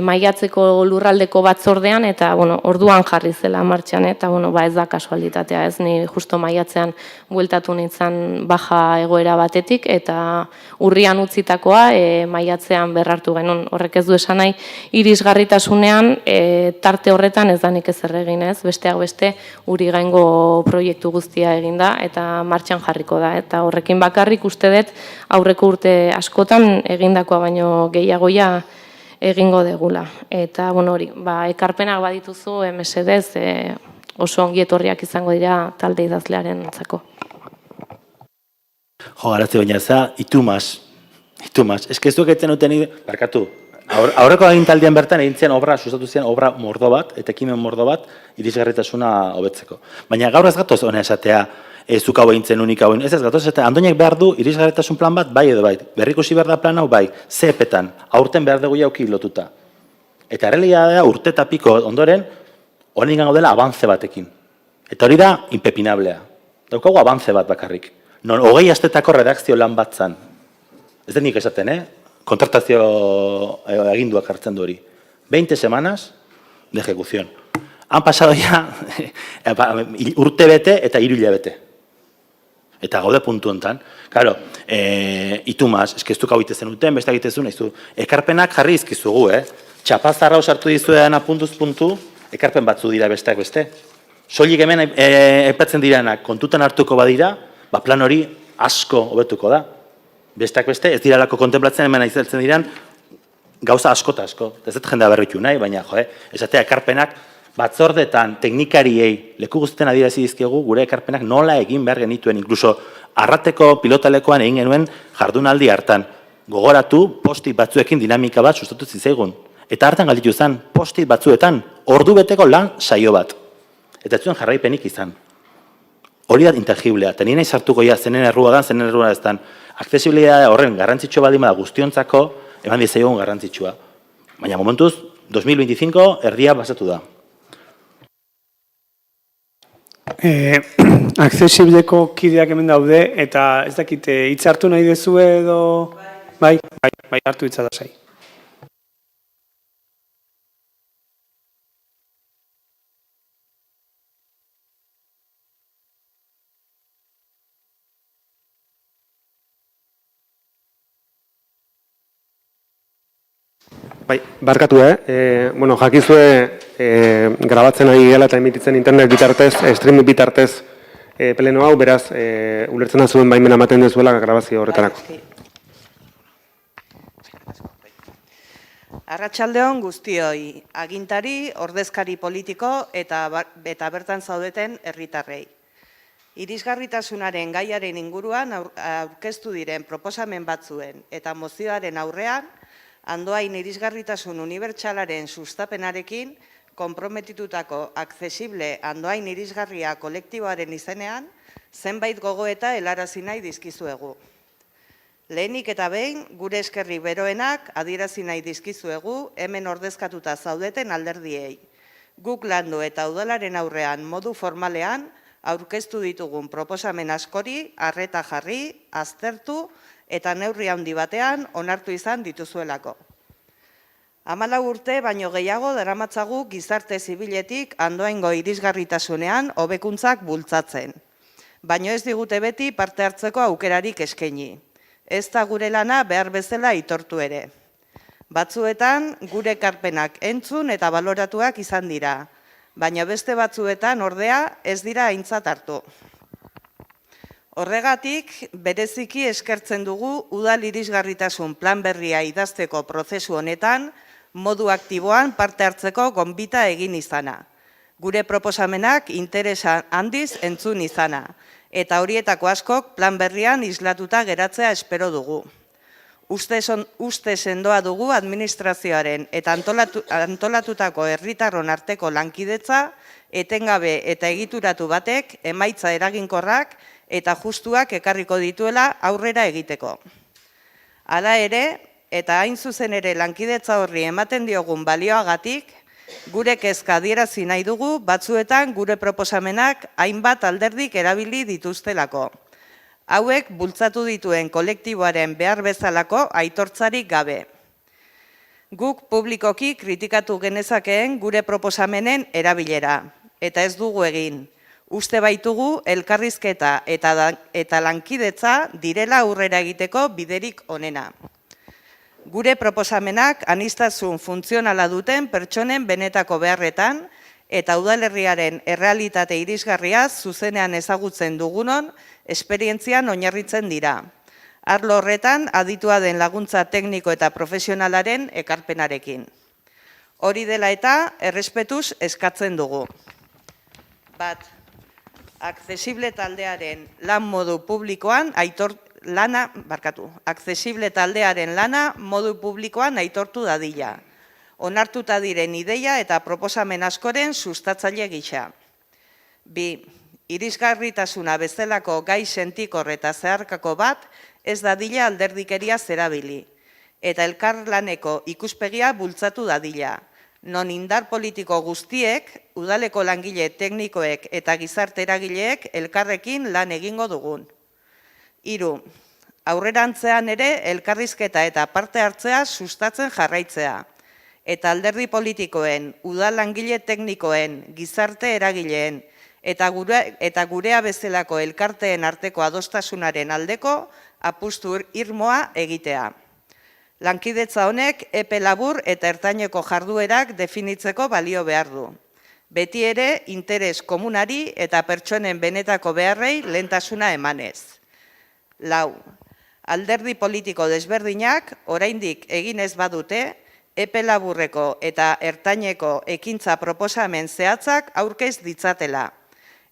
maiatzeko lurraldeko batzordean, eta orduan jarri zela martxan, eta ez da kasualitatea, ez, ni justo maiatzean bueltatu nintzen baja egoera batetik, eta urrian utzitakoa maiatzean berrartu genuen. Horrek ez du esan nahi, irisgarritasunean tarte horretan ez danik ezer egin, ez, besteak beste uri gaingo proiektu guztia eginda, eta martxan jarriko da, eta horrekin bakarrik uste dut aurreko urte askotan egindakoa baino gehiagoia egingo degula. Eta, hori, ekarpenak badituzu, MSDez, oso ongi etorriak izango dira talde idazlearen entzako. Garazte baina ez da, itumaz. Ez que ez duketzen uten, barkatu, Aurreko agintaldian bertan egin zian obra, sustatu zian obra mordo bat, eta ekimen mordo bat, irisgarritasuna hobetzeko. Baina gaur ez gatoz hona esatea, zuk hau egin zen, unik hau egin. Ez gatoz esatea, Andoinek behar du irisgarritasun plan bat, bai edo bai. Berrikusi behar da plan hau, bai. Ze epetan, aurten behar dugu jauki lotuta. Eta errealitatea urte eta piko ondoren, honen gango dela avance batekin. Eta hori da, impepinablea. Daukagu avance bat bakarrik. Non, 20 astetako redakzio lan bat zan. Ez den nik esaten, kontratazio aginduak hartzen du hori. 20 semanas de ejecución. Han pasado ya urte bete eta 3 hilabete. Eta gaude puntu hontan. Claro, itumaz, eskeztuk hau itezen uten, beste egitezen, ekarpenak jarri izkizugu, Txapazarra osartu dizuean puntuz puntu, ekarpen batzu dira besteak beste. Soilik hemen aipatzen diranak kontutan hartuko badira, plan hori asko hobetuko da. Besteak beste, ez diralako kontemplatzen hemen aizeltzen diran, gauza asko eta asko. Ez dut jendea berritu nahi, baina, esatea ekarpenak batzordetan teknikariei leku guztien adierazi dizkiegu gure ekarpenak nola egin behar genituen, inkluso arrateko pilotalekoan egin genuen jardunaldi hartan. Gogoratu, post-it batzuekin dinamika bat sustatu zitzaigun. Eta hartan galditu zen, post-it batzuetan, ordu beteko lan saio bat. Eta ez zuen jarraipenik izan. Hori da intangiblea, eta nina izartuko ja, zenen errua da, zenen errua ez dan. Aksesibilitatea horren garrantzitsua baldin bada guztiontzako, eman dizaiogun garrantzitsua. Baina momentuz, 2025 erdia basatu da. Aksesibleko kideak hemen daude, eta ez dakit, hitz hartu nahi dezue edo... Bai, hartu hitza da zai. Bai, barkatu, bueno, jakizue grabatzen ari gela eta emititzen internet bitartez, streaming bitartez pleno hau, beraz, ulertzen da zuen baimena ematen dezuela grabazio horretarako. Arratsaldeon guztioi, agintari, ordezkari politiko eta bertan zaudeten herritarrei. Irisgarritasunaren gaiaren inguruan aurkeztu diren proposamen batzuen eta mozioaren aurrean, Andoain irisgarritasun unibertsalaren sustapenarekin konprometitutako aksesible Andoain irisgarria kolektiboaren izenean zenbait gogoeta helarazi nahi dizkizuegu. Lehenik eta behin, gure eskerri beroenak adierazi nahi dizkizuegu hemen ordezkatuta zaudeten alderdiei. Guk landu eta udalaren aurrean modu formalean aurkeztu ditugun proposamen askori, arreta jarri, aztertu, eta neurri handi batean onartu izan dituzuelako. 14 urte baino gehiago daramatzagu gizarte zibiletik Andoaingo irisgarritasunean hobekuntzak bultzatzen. Baino ez digute beti parte hartzeko aukerarik eskaini. Ez da gure lana behar bezala aitortu ere. Batzuetan gure ekarpenak entzun eta baloratuak izan dira, baina beste batzuetan ordea ez dira aintzat hartu. Horregatik, bereziki eskertzen dugu udal irisgarritasun plan berria idazteko prozesu honetan modu aktiboan parte hartzeko gonbita egin izana. Gure proposamenak interesa handiz entzun izana, eta horietako askok plan berrian islatuta geratzea espero dugu. Uste sendoa dugu administrazioaren eta antolatutako herritarron arteko lankidetza, etengabe eta egituratu batek emaitza eraginkorrak eta justuak ekarriko dituela aurrera egiteko. Hala ere, eta hain zuzen ere lankidetza horri ematen diogun balioagatik, gure kezka adierazi nahi dugu batzuetan gure proposamenak hainbat alderdik erabili dituztelako. Hauek bultzatu dituen kolektiboaren behar bezalako aitortzarik gabe. Guk publikoki kritikatu genezakeen gure proposamenen erabilera, eta ez dugu egin. Uste baitugu elkarrizketa eta lankidetza direla aurrera egiteko biderik onena. Gure proposamenak aniztasun funtzionala duten pertsonen benetako beharretan eta udalerriaren errealitate irisgarria zuzenean ezagutzen dugunon esperientzian oinarritzen dira. Arlo horretan aditua den laguntza tekniko eta profesionalaren ekarpenarekin. Hori dela eta errespetuz eskatzen dugu. Bat, aksesible taldearen lan modu publikoan aksesible taldearen lana modu publikoan aitortu dadila. Onartuta diren ideia eta proposamen askoren sustatzaile gisa. 2. Irisgarritasuna bezalako gai sentikor eta zeharkako bat ez dadila alderdikeria zerabili, eta elkarlaneko ikuspegia bultzatu dadila, non indar politiko guztiek, udaleko langile teknikoek eta gizarte eragileek elkarrekin lan egingo dugun. 3. Aurrerantzean ere elkarrizketa eta parte hartzea sustatzen jarraitzea, eta alderdi politikoen, udal langile teknikoen, gizarte eragileen, eta gurea bezalako elkarteen arteko adostasunaren aldeko apustu irmoa egitea. Lankidetza honek epe labur eta ertaineko jarduerak definitzeko balio behar du. Beti ere interes komunari eta pertsonen benetako beharrei lehentasuna emanez. 4. Alderdi politiko desberdinak oraindik egin ez badute, epe laburreko eta ertaineko ekintza proposamen zehatzak aurkez ditzatela,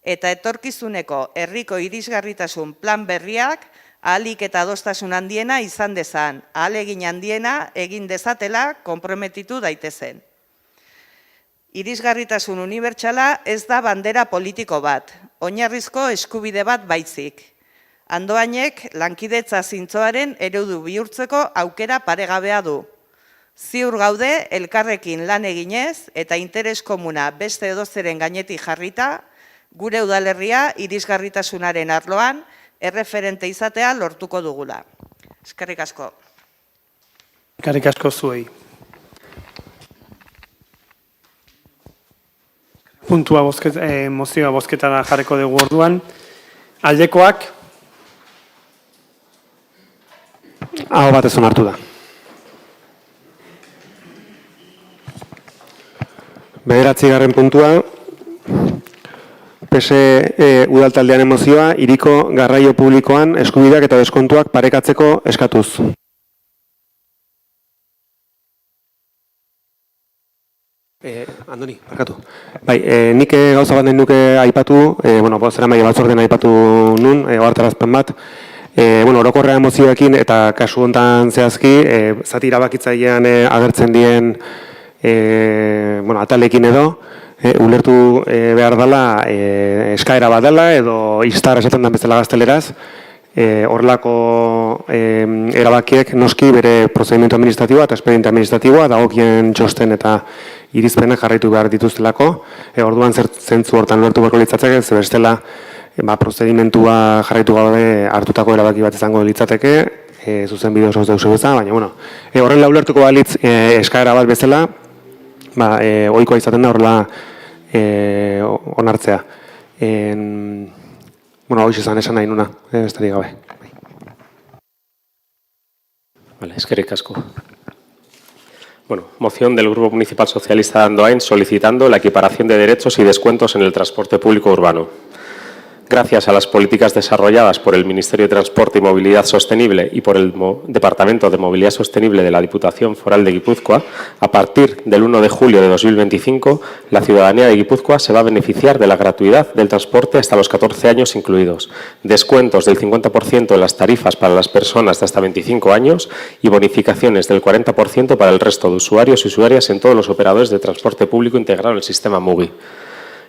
eta etorkizuneko herriko irisgarritasun plan berriak ahalik eta adostasun handiena izan dezan, ahalegin handiena egin dezatela konprometitu daitezen. Irisgarritasun unibertsala ez da bandera politiko bat, oinarrizko eskubide bat baizik. Andoainek lankidetza zintzoaren eredu bihurtzeko aukera paregabea du. Ziur gaude elkarrekin lan eginez eta interes komuna beste edozeren gainetik jarrita, gure udalerria irisgarritasunaren arloan erreferente izatea lortuko dugula. Eskerrik asko. Eskerrik asko zuei. Puntua mozioa bozketara jarriko dugu orduan. Aldekoak? Aho batez onartu da. Bederatzigarren puntua, PSE udaltaldearen mozioa, hiriko garraio publikoan eskubideak eta deskontuak parekatzeko eskatuz. Andoni, barkatu. Bai, nik gauza bat nahi nuke aipatu, zeramaile batzordean aipatu nun, ohartarazpen bat, orokorrean mozioekin eta kasu hontan zehazki, zati erabakitzailean agertzen dien atalekin edo, ulertu behar dela eskaera bat dela edo istar esaten den bezala gazteleraz, horrelako erabakiek noski bere prozedimentu administratiboa eta espediente administratiboa dagokien txosten eta irizpenak jarraitu behar dituztelako. Orduan zentzu hortan ulertu beharko litzateke, ze bestela prozedimentua jarraitu gabe hartutako erabaki bat izango litzateke, zuzen bideo oso deus bezala, baina horrela ulertuko balitz eskaera bat bezala, ohikoa izaten da horrela onartzea. Hoxe esan nahi nuna, besterik gabe. Vale, eskerrik asko. Moción del Grupo Municipal Socialista de Andoain solicitando la equiparación de derechos y descuentos en el transporte público urbano. Gracias a las políticas desarrolladas por el Ministerio de Transporte y Movilidad Sostenible y por el Departamento de Movilidad Sostenible de la Diputación Foral de Guipúzcoa, a partir del 1 de julio de 2025, la ciudadanía de Guipúzcoa se va a beneficiar de la gratuidad del transporte hasta los 14 años incluidos, descuentos del 50% en las tarifas para las personas de hasta 25 años y bonificaciones del 40% para el resto de usuarios y usuarias en todos los operadores de transporte público integrado en el sistema MUGI.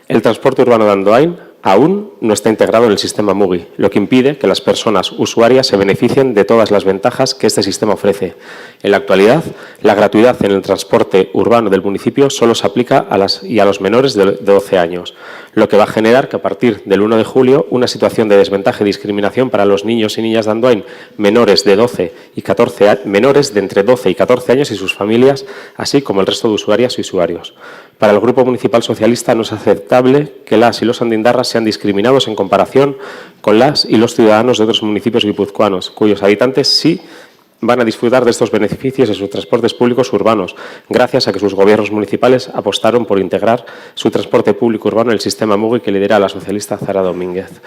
El transporte urbano de Andoain aún no está integrado en el sistema MUGI, lo que impide que las personas usuarias se beneficien de todas las ventajas que este sistema ofrece. En la actualidad, la gratuidad en el transporte urbano del municipio solo se aplica a los menores de 12 años, lo que va a generar que a partir del 1 de julio una situación de desventaja y discriminación para los niños y niñas de Andoain menores de entre 12 y 14 años y sus familias, así como el resto de usuarias y usuarios. Para el Grupo Municipal Socialista no es aceptable que las y los andindarras sean discriminados en comparación con las y los ciudadanos de otros municipios guipuzcoanos, cuyos habitantes sí van a disfrutar de estos beneficios en sus transportes públicos urbanos, gracias a que sus gobiernos municipales apostaron por integrar su transporte público urbano en el sistema MUGI que lidera la socialista Zara Domínguez.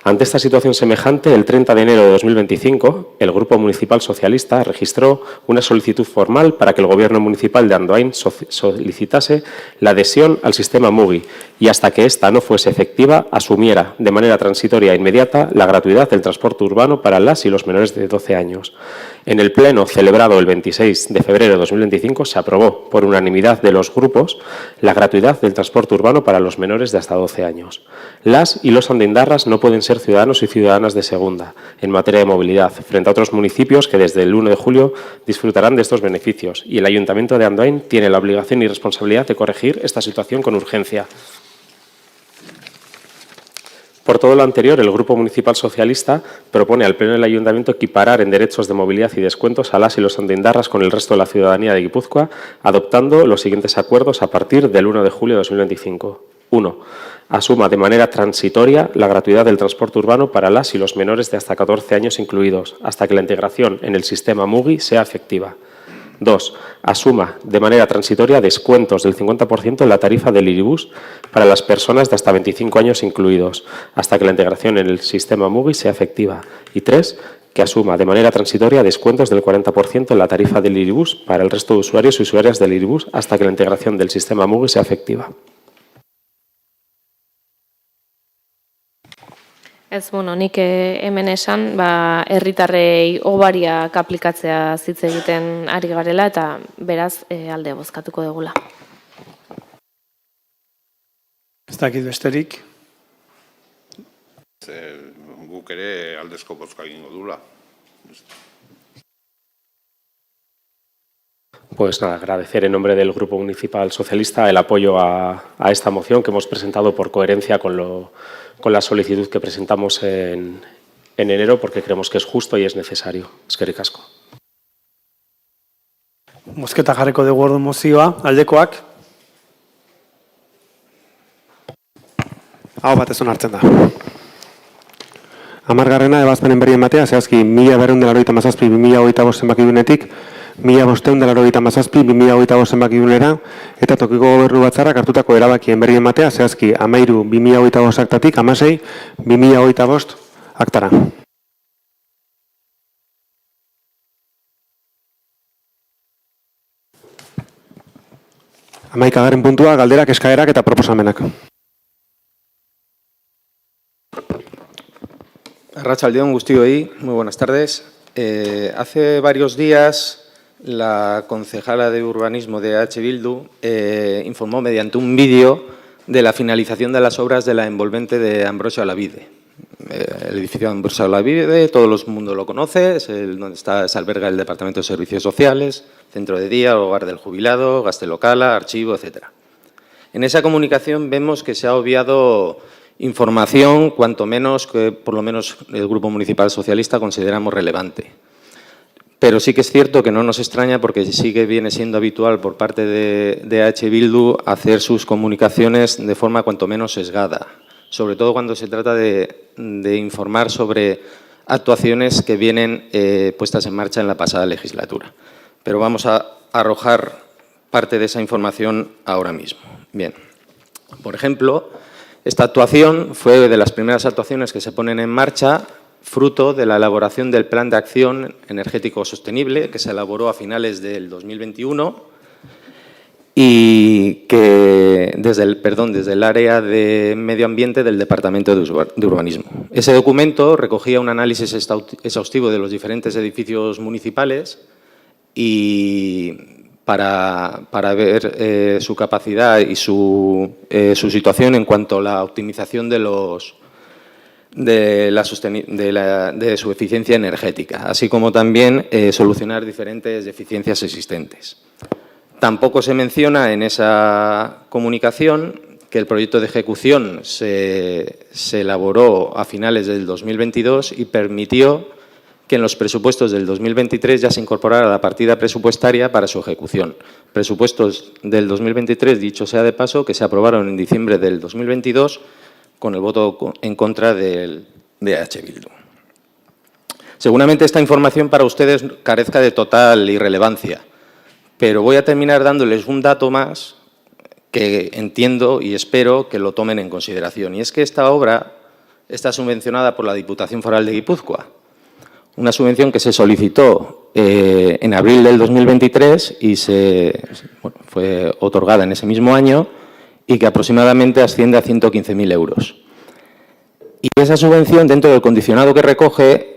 Ante esta situación semejante, el 30 de enero de 2025, el Grupo Municipal Socialista registró una solicitud formal para que el Gobierno Municipal de Andoain solicitase la adhesión al sistema MUGI y, hasta que ésta no fuese efectiva, asumiera de manera transitoria e inmediata la gratuidad del transporte urbano para las y los menores de 12 años. En el pleno celebrado el 26 de febrero de 2025 se aprobó por unanimidad de los grupos la gratuidad del transporte urbano para los menores de hasta 12 años. Las y los andoaindarras no pueden ser ciudadanos y ciudadanas de segunda en materia de movilidad, frente a otros municipios que desde el 1 de julio disfrutarán de estos beneficios, y el Ayuntamiento de Andoain tiene la obligación y responsabilidad de corregir esta situación con urgencia. Por todo lo anterior, el Grupo Municipal Socialista propone al Pleno del Ayuntamiento equiparar en derechos de movilidad y descuentos a las y los andoaindarras con el resto de la ciudadanía de Guipúzcoa, adoptando los siguientes acuerdos a partir del 1 de julio de 2025. 1. Asuma de manera transitoria la gratuidad del transporte urbano para las y los menores de hasta 14 años incluidos, hasta que la integración en el sistema MUGI sea efectiva. 2. Asuma de manera transitoria descuentos del 50% en la tarifa del Iribús para las personas de hasta 25 años incluidos, hasta que la integración en el sistema MUGI sea efectiva. Y 3. Que asuma de manera transitoria descuentos del 40% en la tarifa del Iribús para el resto de usuarios y usuarias del Iribús, hasta que la integración del sistema MUGI sea efectiva. Ez, nik hemen esan, herritarrei hobariak aplikatzea hitz egiten ari garela eta beraz alde bozkatuko dugula. Ez dakit besterik. Guk ere aldezko bozka egingo dula. Pues nada, agradecer en nombre del Grupo Municipal Socialista el apoyo a esta moción que hemos presentado por coherencia con la solicitud que presentamos en enero, porque creemos que es justo y es necesario. Eskerrik asko. Bozketa jarriko dugu orduan mozioa, aldekoak. Hau batez onartzen da. 10. ebazpenen berri ematea, zehazki 1297-2025 zenbakidunetik 1597-2025 zenbakidunera, eta tokiko gobernu batzarrak hartutako erabakien berri ematea, zehazki 13-2025 aktatik 16-2025 aktara. Hamaikagarren puntua, galderak, eskaerak eta proposamenak. Arratsaldeon guztioi, muy buenas tardes. Hace varios días la concejala de urbanismo de H. Bildu informó mediante un vídeo de la finalización de las obras de la envolvente de Ambrosio Olavide. El edificio de Ambrosio Olavide, todo el mundo lo conoce, es donde se alberga el Departamento de Servicios Sociales, Centro de Día, Hogar del Jubilado, Gastelocala, Archivo, etc. En esa comunicación vemos que se ha obviado información, cuanto menos que por lo menos el Grupo Municipal Socialista consideramos relevante. Pero sí que es cierto que no nos extraña porque sí que viene siendo habitual por parte de H. Bildu hacer sus comunicaciones de forma cuanto menos sesgada, sobre todo cuando se trata de informar sobre actuaciones que vienen puestas en marcha en la pasada legislatura. Pero vamos a arrojar parte de esa información ahora mismo. Bien, por ejemplo, esta actuación fue de las primeras actuaciones que se ponen en marcha fruto de la elaboración del Plan de Acción Energético Sostenible que se elaboró a finales del 2021 y que desde el área de medio ambiente del Departamento de Urbanismo. Ese documento recogía un análisis exhaustivo de los diferentes edificios municipales y para ver su capacidad y su situación en cuanto a la optimización de su eficiencia energética, así como también solucionar diferentes deficiencias existentes. Tampoco se menciona en esa comunicación que el proyecto de ejecución se elaboró a finales del 2022 y permitió que en los presupuestos del 2023 ya se incorporara la partida presupuestaria para su ejecución. Presupuestos del 2023, dicho sea de paso, que se aprobaron en diciembre del 2022 con el voto en contra de H. Bildu. Seguramente esta información para ustedes carezca de total irrelevancia, pero voy a terminar dándoles un dato más que entiendo y espero que lo tomen en consideración. Y es que esta obra está subvencionada por la Diputación Foral de Guipúzcoa, una subvención que se solicitó en abril del 2023 y fue otorgada en ese mismo año y que aproximadamente asciende a 115.000 euros. Y esa subvención, dentro del condicionado que recoge,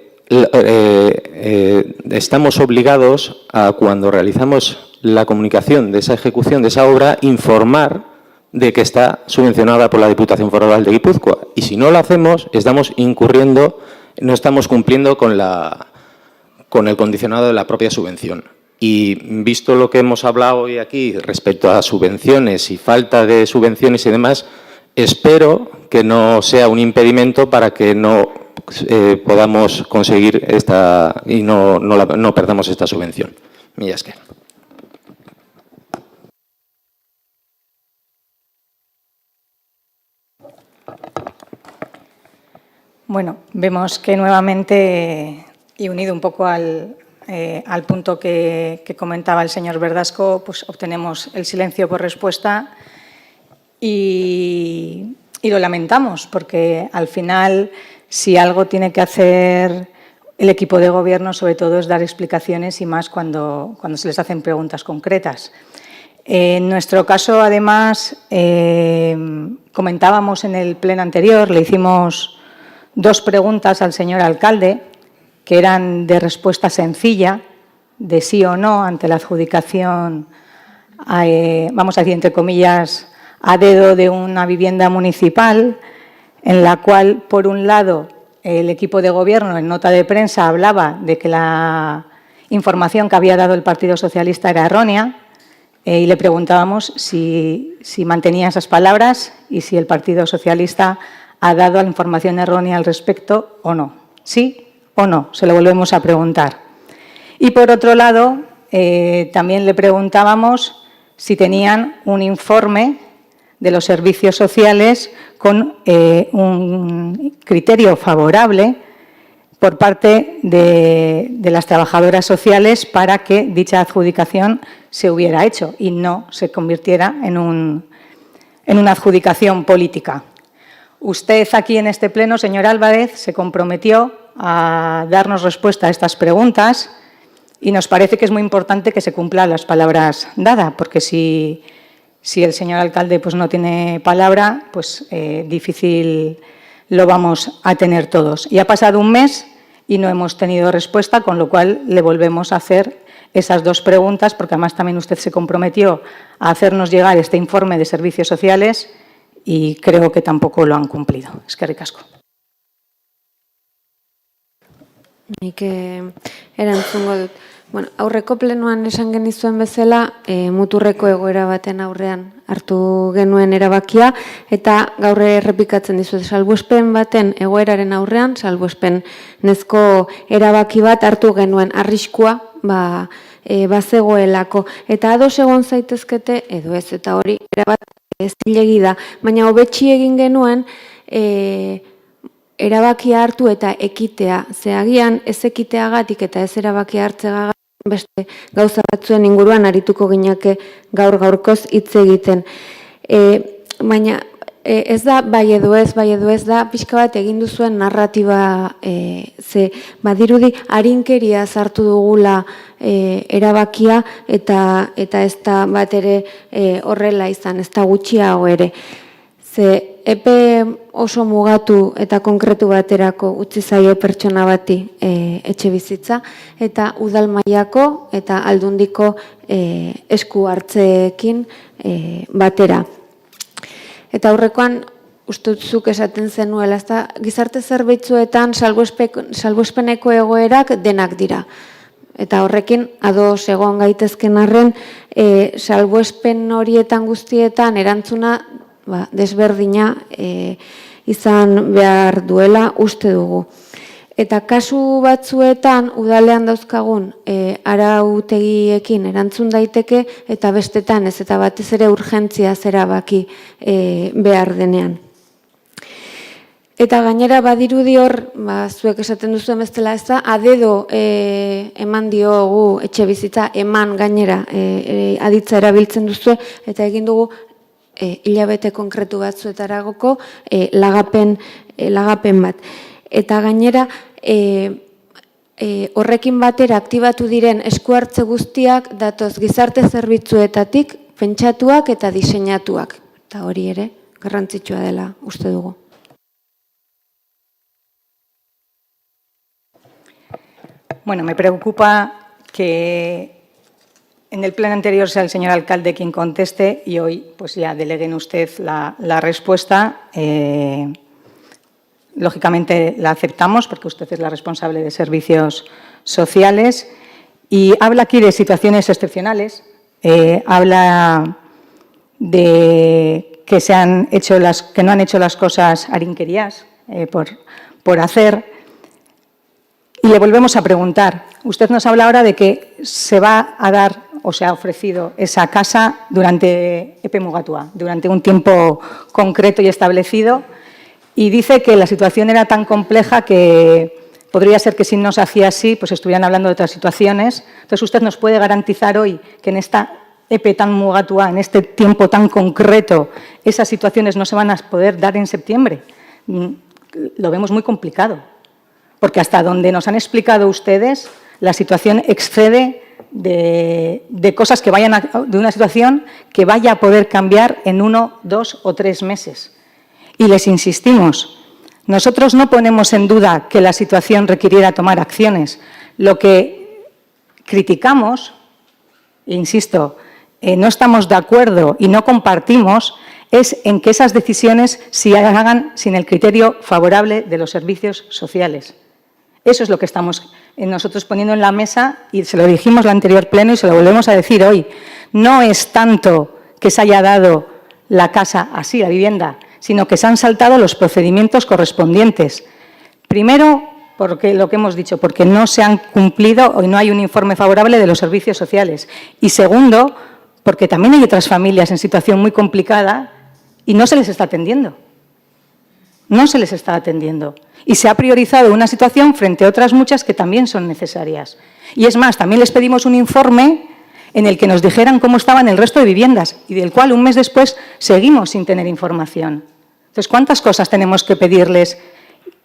estamos obligados a, cuando realizamos la comunicación de esa ejecución de esa obra, informar de que está subvencionada por la Diputación Foral de Guipúzcoa. Y si no lo hacemos, estamos incurriendo, no estamos cumpliendo con el condicionado de la propia subvención. Y visto lo que hemos hablado hoy aquí respecto a subvenciones y falta de subvenciones y demás, espero que no sea un impedimento para que no podamos conseguir esta y no perdamos esta subvención. Mila esker. Bueno, vemos que nuevamente, y unido un poco al punto que comentaba el señor Verdasco, pues obtenemos el silencio por respuesta y lo lamentamos, porque al final, si algo tiene que hacer el equipo de gobierno, sobre todo, es dar explicaciones y más cuando se les hacen preguntas concretas. En nuestro caso, además, comentábamos en el pleno anterior, le hicimos 2 preguntas al señor alcalde, que eran de respuesta sencilla, de sí o no, ante la adjudicación, vamos a decir, entre comillas, a dedo de una vivienda municipal, en la cual, por un lado, el equipo de gobierno en nota de prensa hablaba de que la información que había dado el Partido Socialista era errónea, y le preguntábamos si mantenía esas palabras y si el Partido Socialista ha dado la información errónea al respecto o no. ¿Sí o no? Se lo volvemos a preguntar. Y por otro lado, también le preguntábamos si tenían un informe de los servicios sociales con un criterio favorable por parte de las trabajadoras sociales para que dicha adjudicación se hubiera hecho y no se convirtiera en una adjudicación política. Usted aquí en este pleno, señor Álvarez, se comprometió a darnos respuesta a estas preguntas y nos parece que es muy importante que se cumplan las palabras dadas, porque si el señor alcalde pues, no tiene palabra, pues difícil lo vamos a tener todos. Y ha pasado un mes y no hemos tenido respuesta, con lo cual le volvemos a hacer esas 2 preguntas, porque además también usted se comprometió a hacernos llegar este informe de servicios sociales y creo que tampoco lo han cumplido. Eskerrik asko. Nik erantzungo dut. Bueno, aurreko plenoan esan genizuen bezala, muturreko egoera baten aurrean hartu genuen erabakia, eta gaur errepikatzen dizuet, salbuespen baten egoeraren aurrean, salbuespen nezko erabaki bat hartu genuen arriskua, bazegoelako. Eta ados egon zaitezkete, edo ez, eta hori erabat zilegi da, baina hobetsi egin genuen erabakia hartu eta ekitea. Ze agian ez ekiteagatik eta ez erabakia hartzeagatik beste gauza batzuen inguruan arituko ginake gaur-gaurkoz hitz egiten. Baina ez da bai edo ez da pixka bat egin duzuen narratiba, ze badirudi arinkeria sartu dugula erabakia eta ez da bat ere horrela izan, ez da gutxiago ere. Ze epe oso mugatu eta konkretu baterako utzi zaio pertsona bati etxe bizitza eta udal mailako eta aldundiko esku hartzeekin batera. Eta aurrekoan ustutzuk esaten zenuela, ezta gizarte zerbitzuetan salbuespeneko egoerak denak dira. Eta horrekin ados egon gaitezken arren salbuespen horietan guztietan erantzuna desberdina izan behar duela uste dugu. Eta kasu batzuetan udalean dauzkagun arautegiekin erantzun daiteke eta bestetan ez, eta batez ere urgentzia zerabaki behar denean. Eta gainera badirudi hor, zuek esaten duzuen bestela ez da, adedo eman diogu etxe bizitza, eman gainera aditza erabiltzen duzue, eta egin dugu hilabete konkretu batzuetaragoko lagapen bat. Eta gainera, horrekin batera aktibatu diren esku hartze guztiak datoz gizarte zerbitzuetatik pentsatuak eta diseinatuak. Eta hori ere, garrantzitsua dela uste dugu. Bueno, me preocupa que en el pleno anterior sea el señor alcalde quien conteste y hoy pues ya delegue en usted la respuesta. Lógicamente la aceptamos porque usted es la responsable de servicios sociales y habla aquí de situaciones excepcionales, habla de que que no han hecho las cosas arinquerías por hacer. Y le volvemos a preguntar, usted nos habla ahora de que se va a dar o se ha ofrecido esa casa durante Epe Mugatua, durante un tiempo concreto y establecido, y dice que la situación era tan compleja que podría ser que si no se hacía así, pues estuvieran hablando de otras situaciones. Entonces, ¿usted nos puede garantizar hoy que en esta Epe tan Mugatua, en este tiempo tan concreto, esas situaciones no se van a poder dar en septiembre? Lo vemos muy complicado. Porque hasta donde nos han explicado ustedes, la situación excede de cosas que vayan de una situación que vaya a poder cambiar en 1, 2 o 3 meses. Y les insistimos, nosotros no ponemos en duda que la situación requiriera tomar acciones. Lo que criticamos, e insisto, no estamos de acuerdo y no compartimos, es en que esas decisiones se hagan sin el criterio favorable de los servicios sociales. Eso es lo que estamos nosotros poniendo en la mesa y se lo dijimos en el anterior pleno y se lo volvemos a decir hoy. No es tanto que se haya dado la casa así, la vivienda, sino que se han saltado los procedimientos correspondientes. Primero, porque lo que hemos dicho, porque no se han cumplido y no hay un informe favorable de los servicios sociales. Y segundo, porque también hay otras familias en situación muy complicada y no se les está atendiendo. No se les está atendiendo. Y se ha priorizado una situación frente a otras muchas que también son necesarias. Y es más, también les pedimos un informe en el que nos dijeran cómo estaban el resto de viviendas y del cual un mes después seguimos sin tener información. Entonces, ¿cuántas cosas tenemos que pedirles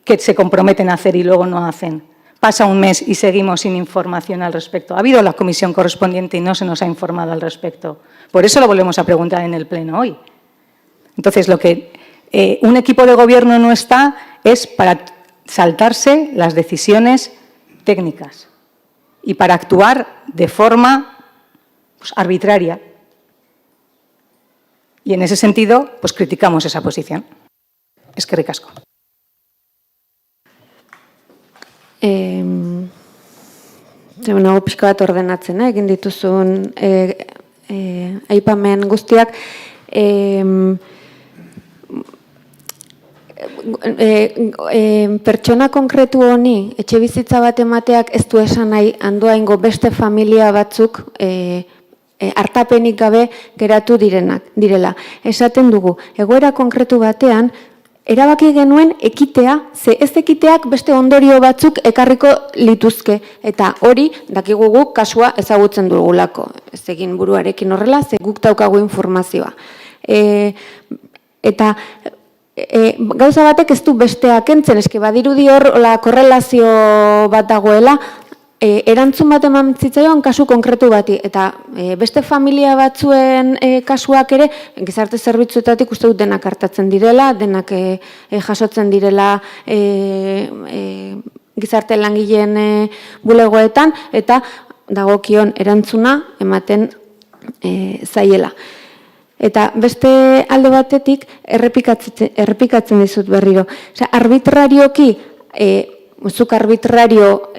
que se comprometen a hacer y luego no hacen? Pasa un mes y seguimos sin información al respecto. Ha habido la comisión correspondiente y no se nos ha informado al respecto. Por eso lo volvemos a preguntar en el pleno hoy. Entonces, lo que un equipo de gobierno no está es para saltarse las decisiones técnicas y para actuar de forma arbitraria. Y en ese sentido, pues criticamos esa posición. Eskerrik asko. Nago pixka bat ordenatzen, egin dituzun aipamen guztiak. Pertsona konkretu honi, etxe bizitza bat emateak ez du esan nahi handoaingo beste familia batzuk hartapenik gabe geratu direla. Esaten dugu, egoera konkretu batean, erabaki genuen ekitea, ze ez ekiteak beste ondorio batzuk ekarriko lituzke. Eta hori, dakigu guk kasua ezagutzen dugulako. Ez egin buruarekin horrela, ze guk daukagu informazioa. Eta gauza batek ez du besteak entzen, eske badirudi hor korrelazio bat dagoela, erantzun bat eman zitzaion kasu konkretu bati, eta beste familia batzuen kasuak ere, gizarte zerbitzuetatik uste dut denak hartatzen direla, denak jasotzen direla gizarte langileen bulegoetan, eta dagokion erantzuna ematen zaiela. Eta beste alde batetik errepikatzen dizut berriro. Arbitrarioki, zuk arbitrario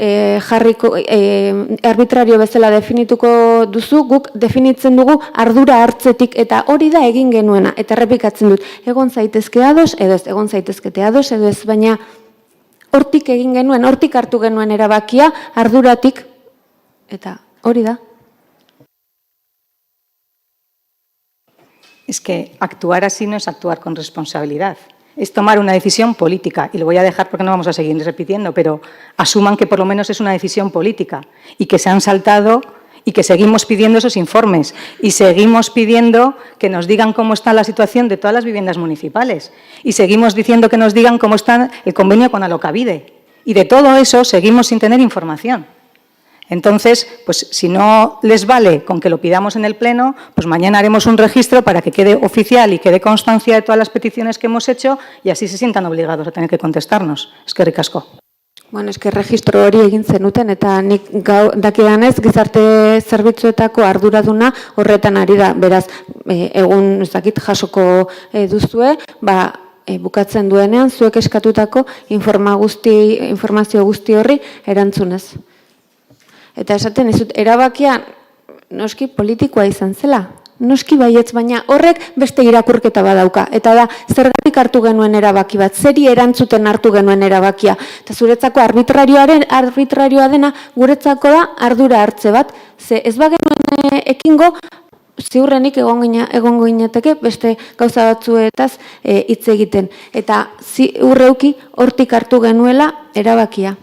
bezala definituko duzu, guk definitzen dugu ardura hartzetik, eta hori da egin genuena, eta errepikatzen dut. Egon zaitezke ados, edo ez, egon zaitezkete ados, edo ez, baina hortik egin genuen, hortik hartu genuen erabakia, arduratik, eta hori da. Es que actuar así no es actuar con responsabilidad. es tomar una decisión política. Y lo voy a dejar porque no vamos a seguir repitiendo, pero asuman que por lo menos es una decisión política y que se han saltado y que seguimos pidiendo esos informes y seguimos pidiendo que nos digan cómo está la situación de todas las viviendas municipales y seguimos diciendo que nos digan cómo está el convenio con Alokabide. Y de todo eso seguimos sin tener información. Entonces, pues si no les vale con que lo pidamos en el Pleno, pues mañana haremos un registro para que quede oficial y quede constancia de todas las peticiones que hemos hecho y así se sientan obligados a tener que contestarnos. Eskerrik asko. Bueno, eske registro hori egin zenuten eta nik dakidanez gizarte zerbitzuetako arduraduna horretan ari da. Beraz, egun ez dakit jasoko duzue, bukatzen duenean zuek eskatutako informazio guzti horri erantzunez. Eta esaten ez dut, erabakia noski politikoa izan zela. Noski baietz, baina horrek beste irakurketa badauka. Eta da, zergatik hartu genuen erabaki bat, zeri erantzuten hartu genuen erabakia. Eta zuretzako arbitrarioa dena, guretzako da ardura hartze bat. Ze ez bagenuen ekingo, ziurrenik egongo ginateke beste gauza batzuetaz hitz egiten. Eta ziurreuki hortik hartu genuela erabakia.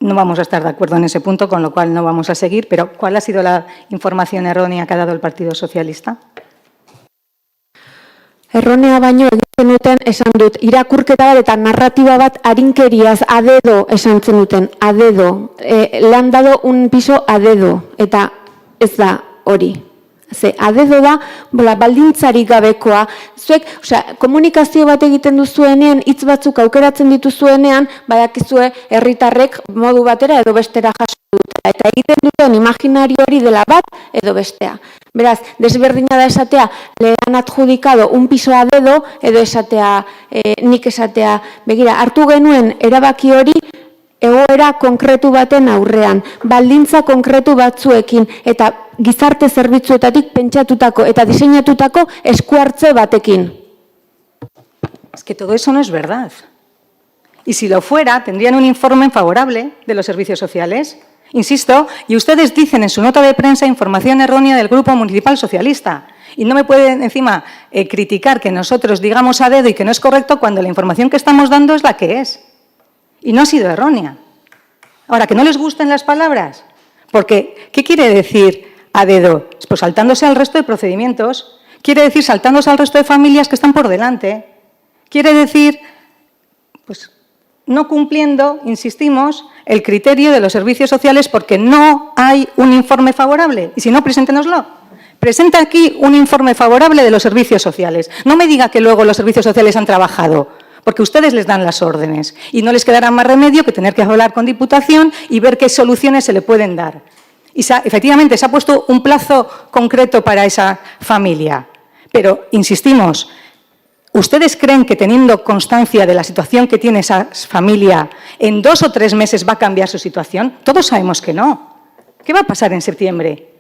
No vamos a estar de acuerdo en ese punto, con lo cual no vamos a seguir. Pero, ¿cuál ha sido la información errónea que ha dado el Partido Socialista? Erronea baino egiten duten esan dut, irakurketa bat eta narratiba bat arinkeriaz, a dedo esan zenuten, a dedo. Le han dado un piso a dedo, eta ez da hori. Ze, a dedo da, baldintzarik gabekoa. Zuek, komunikazio bat egiten duzuenean, hitz batzuk aukeratzen dituzuenean, badakizue herritarrek modu batera edo bestera jaso dutela. Eta egiten duten imaginario hori dela bat edo bestea. Beraz, desberdina da esatea, le han adjudicado un piso a dedo, edo esatea, nik esatea, begira, hartu genuen erabaki hori, egoera konkretu baten aurrean, baldintza konkretu batzuekin, eta gizarte zerbitzuetatik pentsatutako eta diseinatutako eskuartze batekin. Es que todo eso no es verdad. Y si lo fuera, tendrían un informe favorable de los servicios sociales. Insisto, y ustedes dicen en su nota de prensa información errónea del Grupo Municipal Socialista. Y no me pueden encima criticar que nosotros digamos a dedo y que no es correcto cuando la información que estamos dando es la que es. Y no ha sido errónea. Ahora, ¿que no les gusten las palabras? Porque, ¿qué quiere decir a dedo? Pues saltándose al resto de procedimientos. Quiere decir saltándose al resto de familias que están por delante. Quiere decir, pues, no cumpliendo, insistimos, el criterio de los servicios sociales porque no hay un informe favorable. Y si no, preséntenoslo. Presenta aquí un informe favorable de los servicios sociales. No me diga que luego los servicios sociales han trabajado, porque ustedes les dan las órdenes y no les quedará más remedio que tener que hablar con Diputación y ver qué soluciones se le pueden dar. Y efectivamente se ha puesto un plazo concreto para esa familia. Pero, insistimos, ¿ustedes creen que teniendo constancia de la situación que tiene esa familia, en 2 o 3 meses va a cambiar su situación? Todos sabemos que no. ¿Qué va a pasar en septiembre?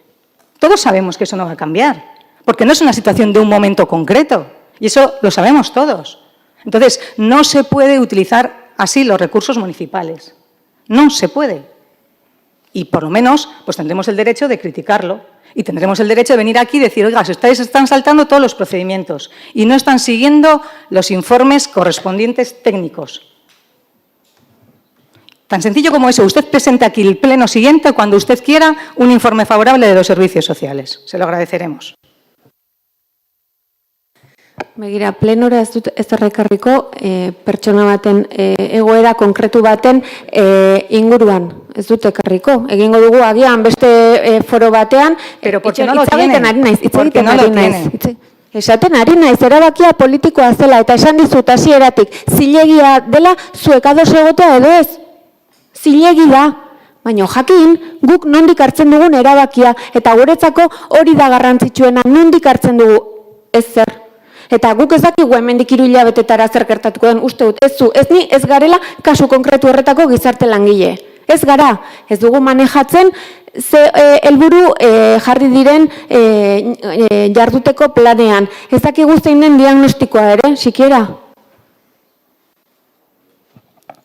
Todos sabemos que eso no va a cambiar, porque no es una situación de un momento concreto, y eso lo sabemos todos. Entonces, no se puede utilizar así los recursos municipales. No se puede. Y por lo menos, pues tendremos el derecho de criticarlo. Y tendremos el derecho de venir aquí y decir, oiga, ustedes están saltando todos los procedimientos y no están siguiendo los informes correspondientes técnicos. Tan sencillo como eso. Usted presente aquí el pleno siguiente, cuando usted quiera, un informe favorable de los servicios sociales. Se lo agradeceremos. Begira, plenora ez dut ez errekarriko pertsona baten egoera konkretu baten inguruan. Ez dut ekarriko. Egingo dugu agian beste foro batean. Pero porque no lo tienen. Porque no lo tienen. Esaten ari naiz, erabakia politikoa zela eta esan dizut hasieratik zilegia dela zuek ados egotea edo ez. Zilegi da. Baina jakin, guk nondik hartzen dugun erabakia eta guretzako hori da garrantzitsuena, nondik hartzen dugu ez zer. Eta guk ez dakigu hemendik 3 hilabetetara zer gertatuko den, uste dut, ez zu, ez ni, ez garela kasu konkretu horretako gizarte langile. Ez gara, ez dugu manejatzen ze helburu jarri diren jarduteko planean. Ez dakigu zein den diagnostikoa ere, sikiera.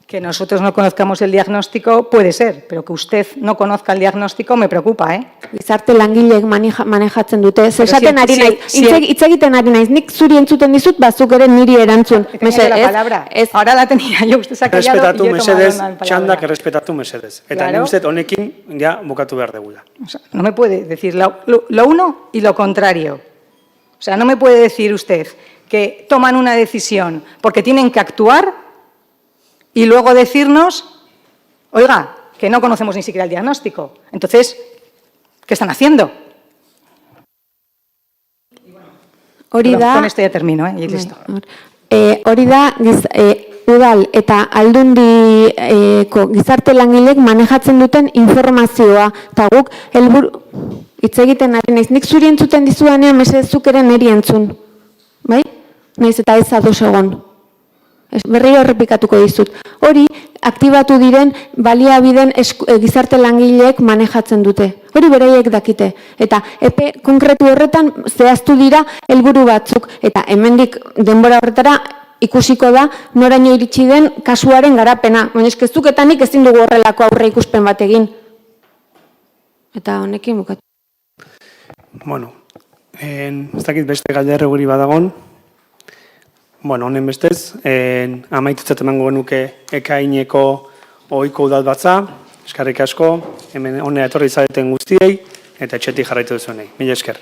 Que nosotros no conozcamos el diagnóstico puede ser, pero que usted no conozca el diagnóstico me preocupa, ¿eh? Gizarte langileek manejatzen dute. Ze esaten si- ari si- naiz, si- hitz egiten ari naiz, nik zuri entzuten dizut, bazuk ere niri erantzun. Que tenía la palabra. Ahora la tenía yo, usted se ha callado Respetatu y yo he tomado mesedez, la palabra. txandak errespetatu mesedez. Eta Claro. nik uste dut honekin ja bukatu behar degula. O sea, no me puede decir lo uno y lo contrario. O sea, no me puede decir usted que toman una decisión porque tienen que actuar y luego decirnos, oiga, que no conocemos ni siquiera el diagnóstico. Entonces, ¿qué están haciendo? Hori Perdón, da, con esto ya termino, ¿eh? Y listo. hori da udal eta aldundiko gizarte langileek manejatzen duten informazioa. Eta guk hitz egiten ari naiz, nik zuri entzuten dizudanean mesedezuk ere niri entzun. Bai? Naiz eta ez ados egon. Berriro errepikatuko dizut. Hori, aktibatu diren baliabideen gizarte langileek manejatzen dute. Hori beraiek dakite. Eta epe konkretu horretan zehaztu dira helburu batzuk. Eta hemendik denbora horretara ikusiko da noraino iritsi den kasuaren garapena. Baina eskezuketanik ezin dugu horrelako aurre ikuspen bat egin. Eta honekin bukatu. Bueno, ez dakit beste galderre guri badagon. Bueno, honen bestez, amaitutzat emango genuke ekaineko ohiko udalbatza, eskerrik asko, hemen honera etorri zareten guztiei, eta etxetik jarraitu duzuenei. Mila esker.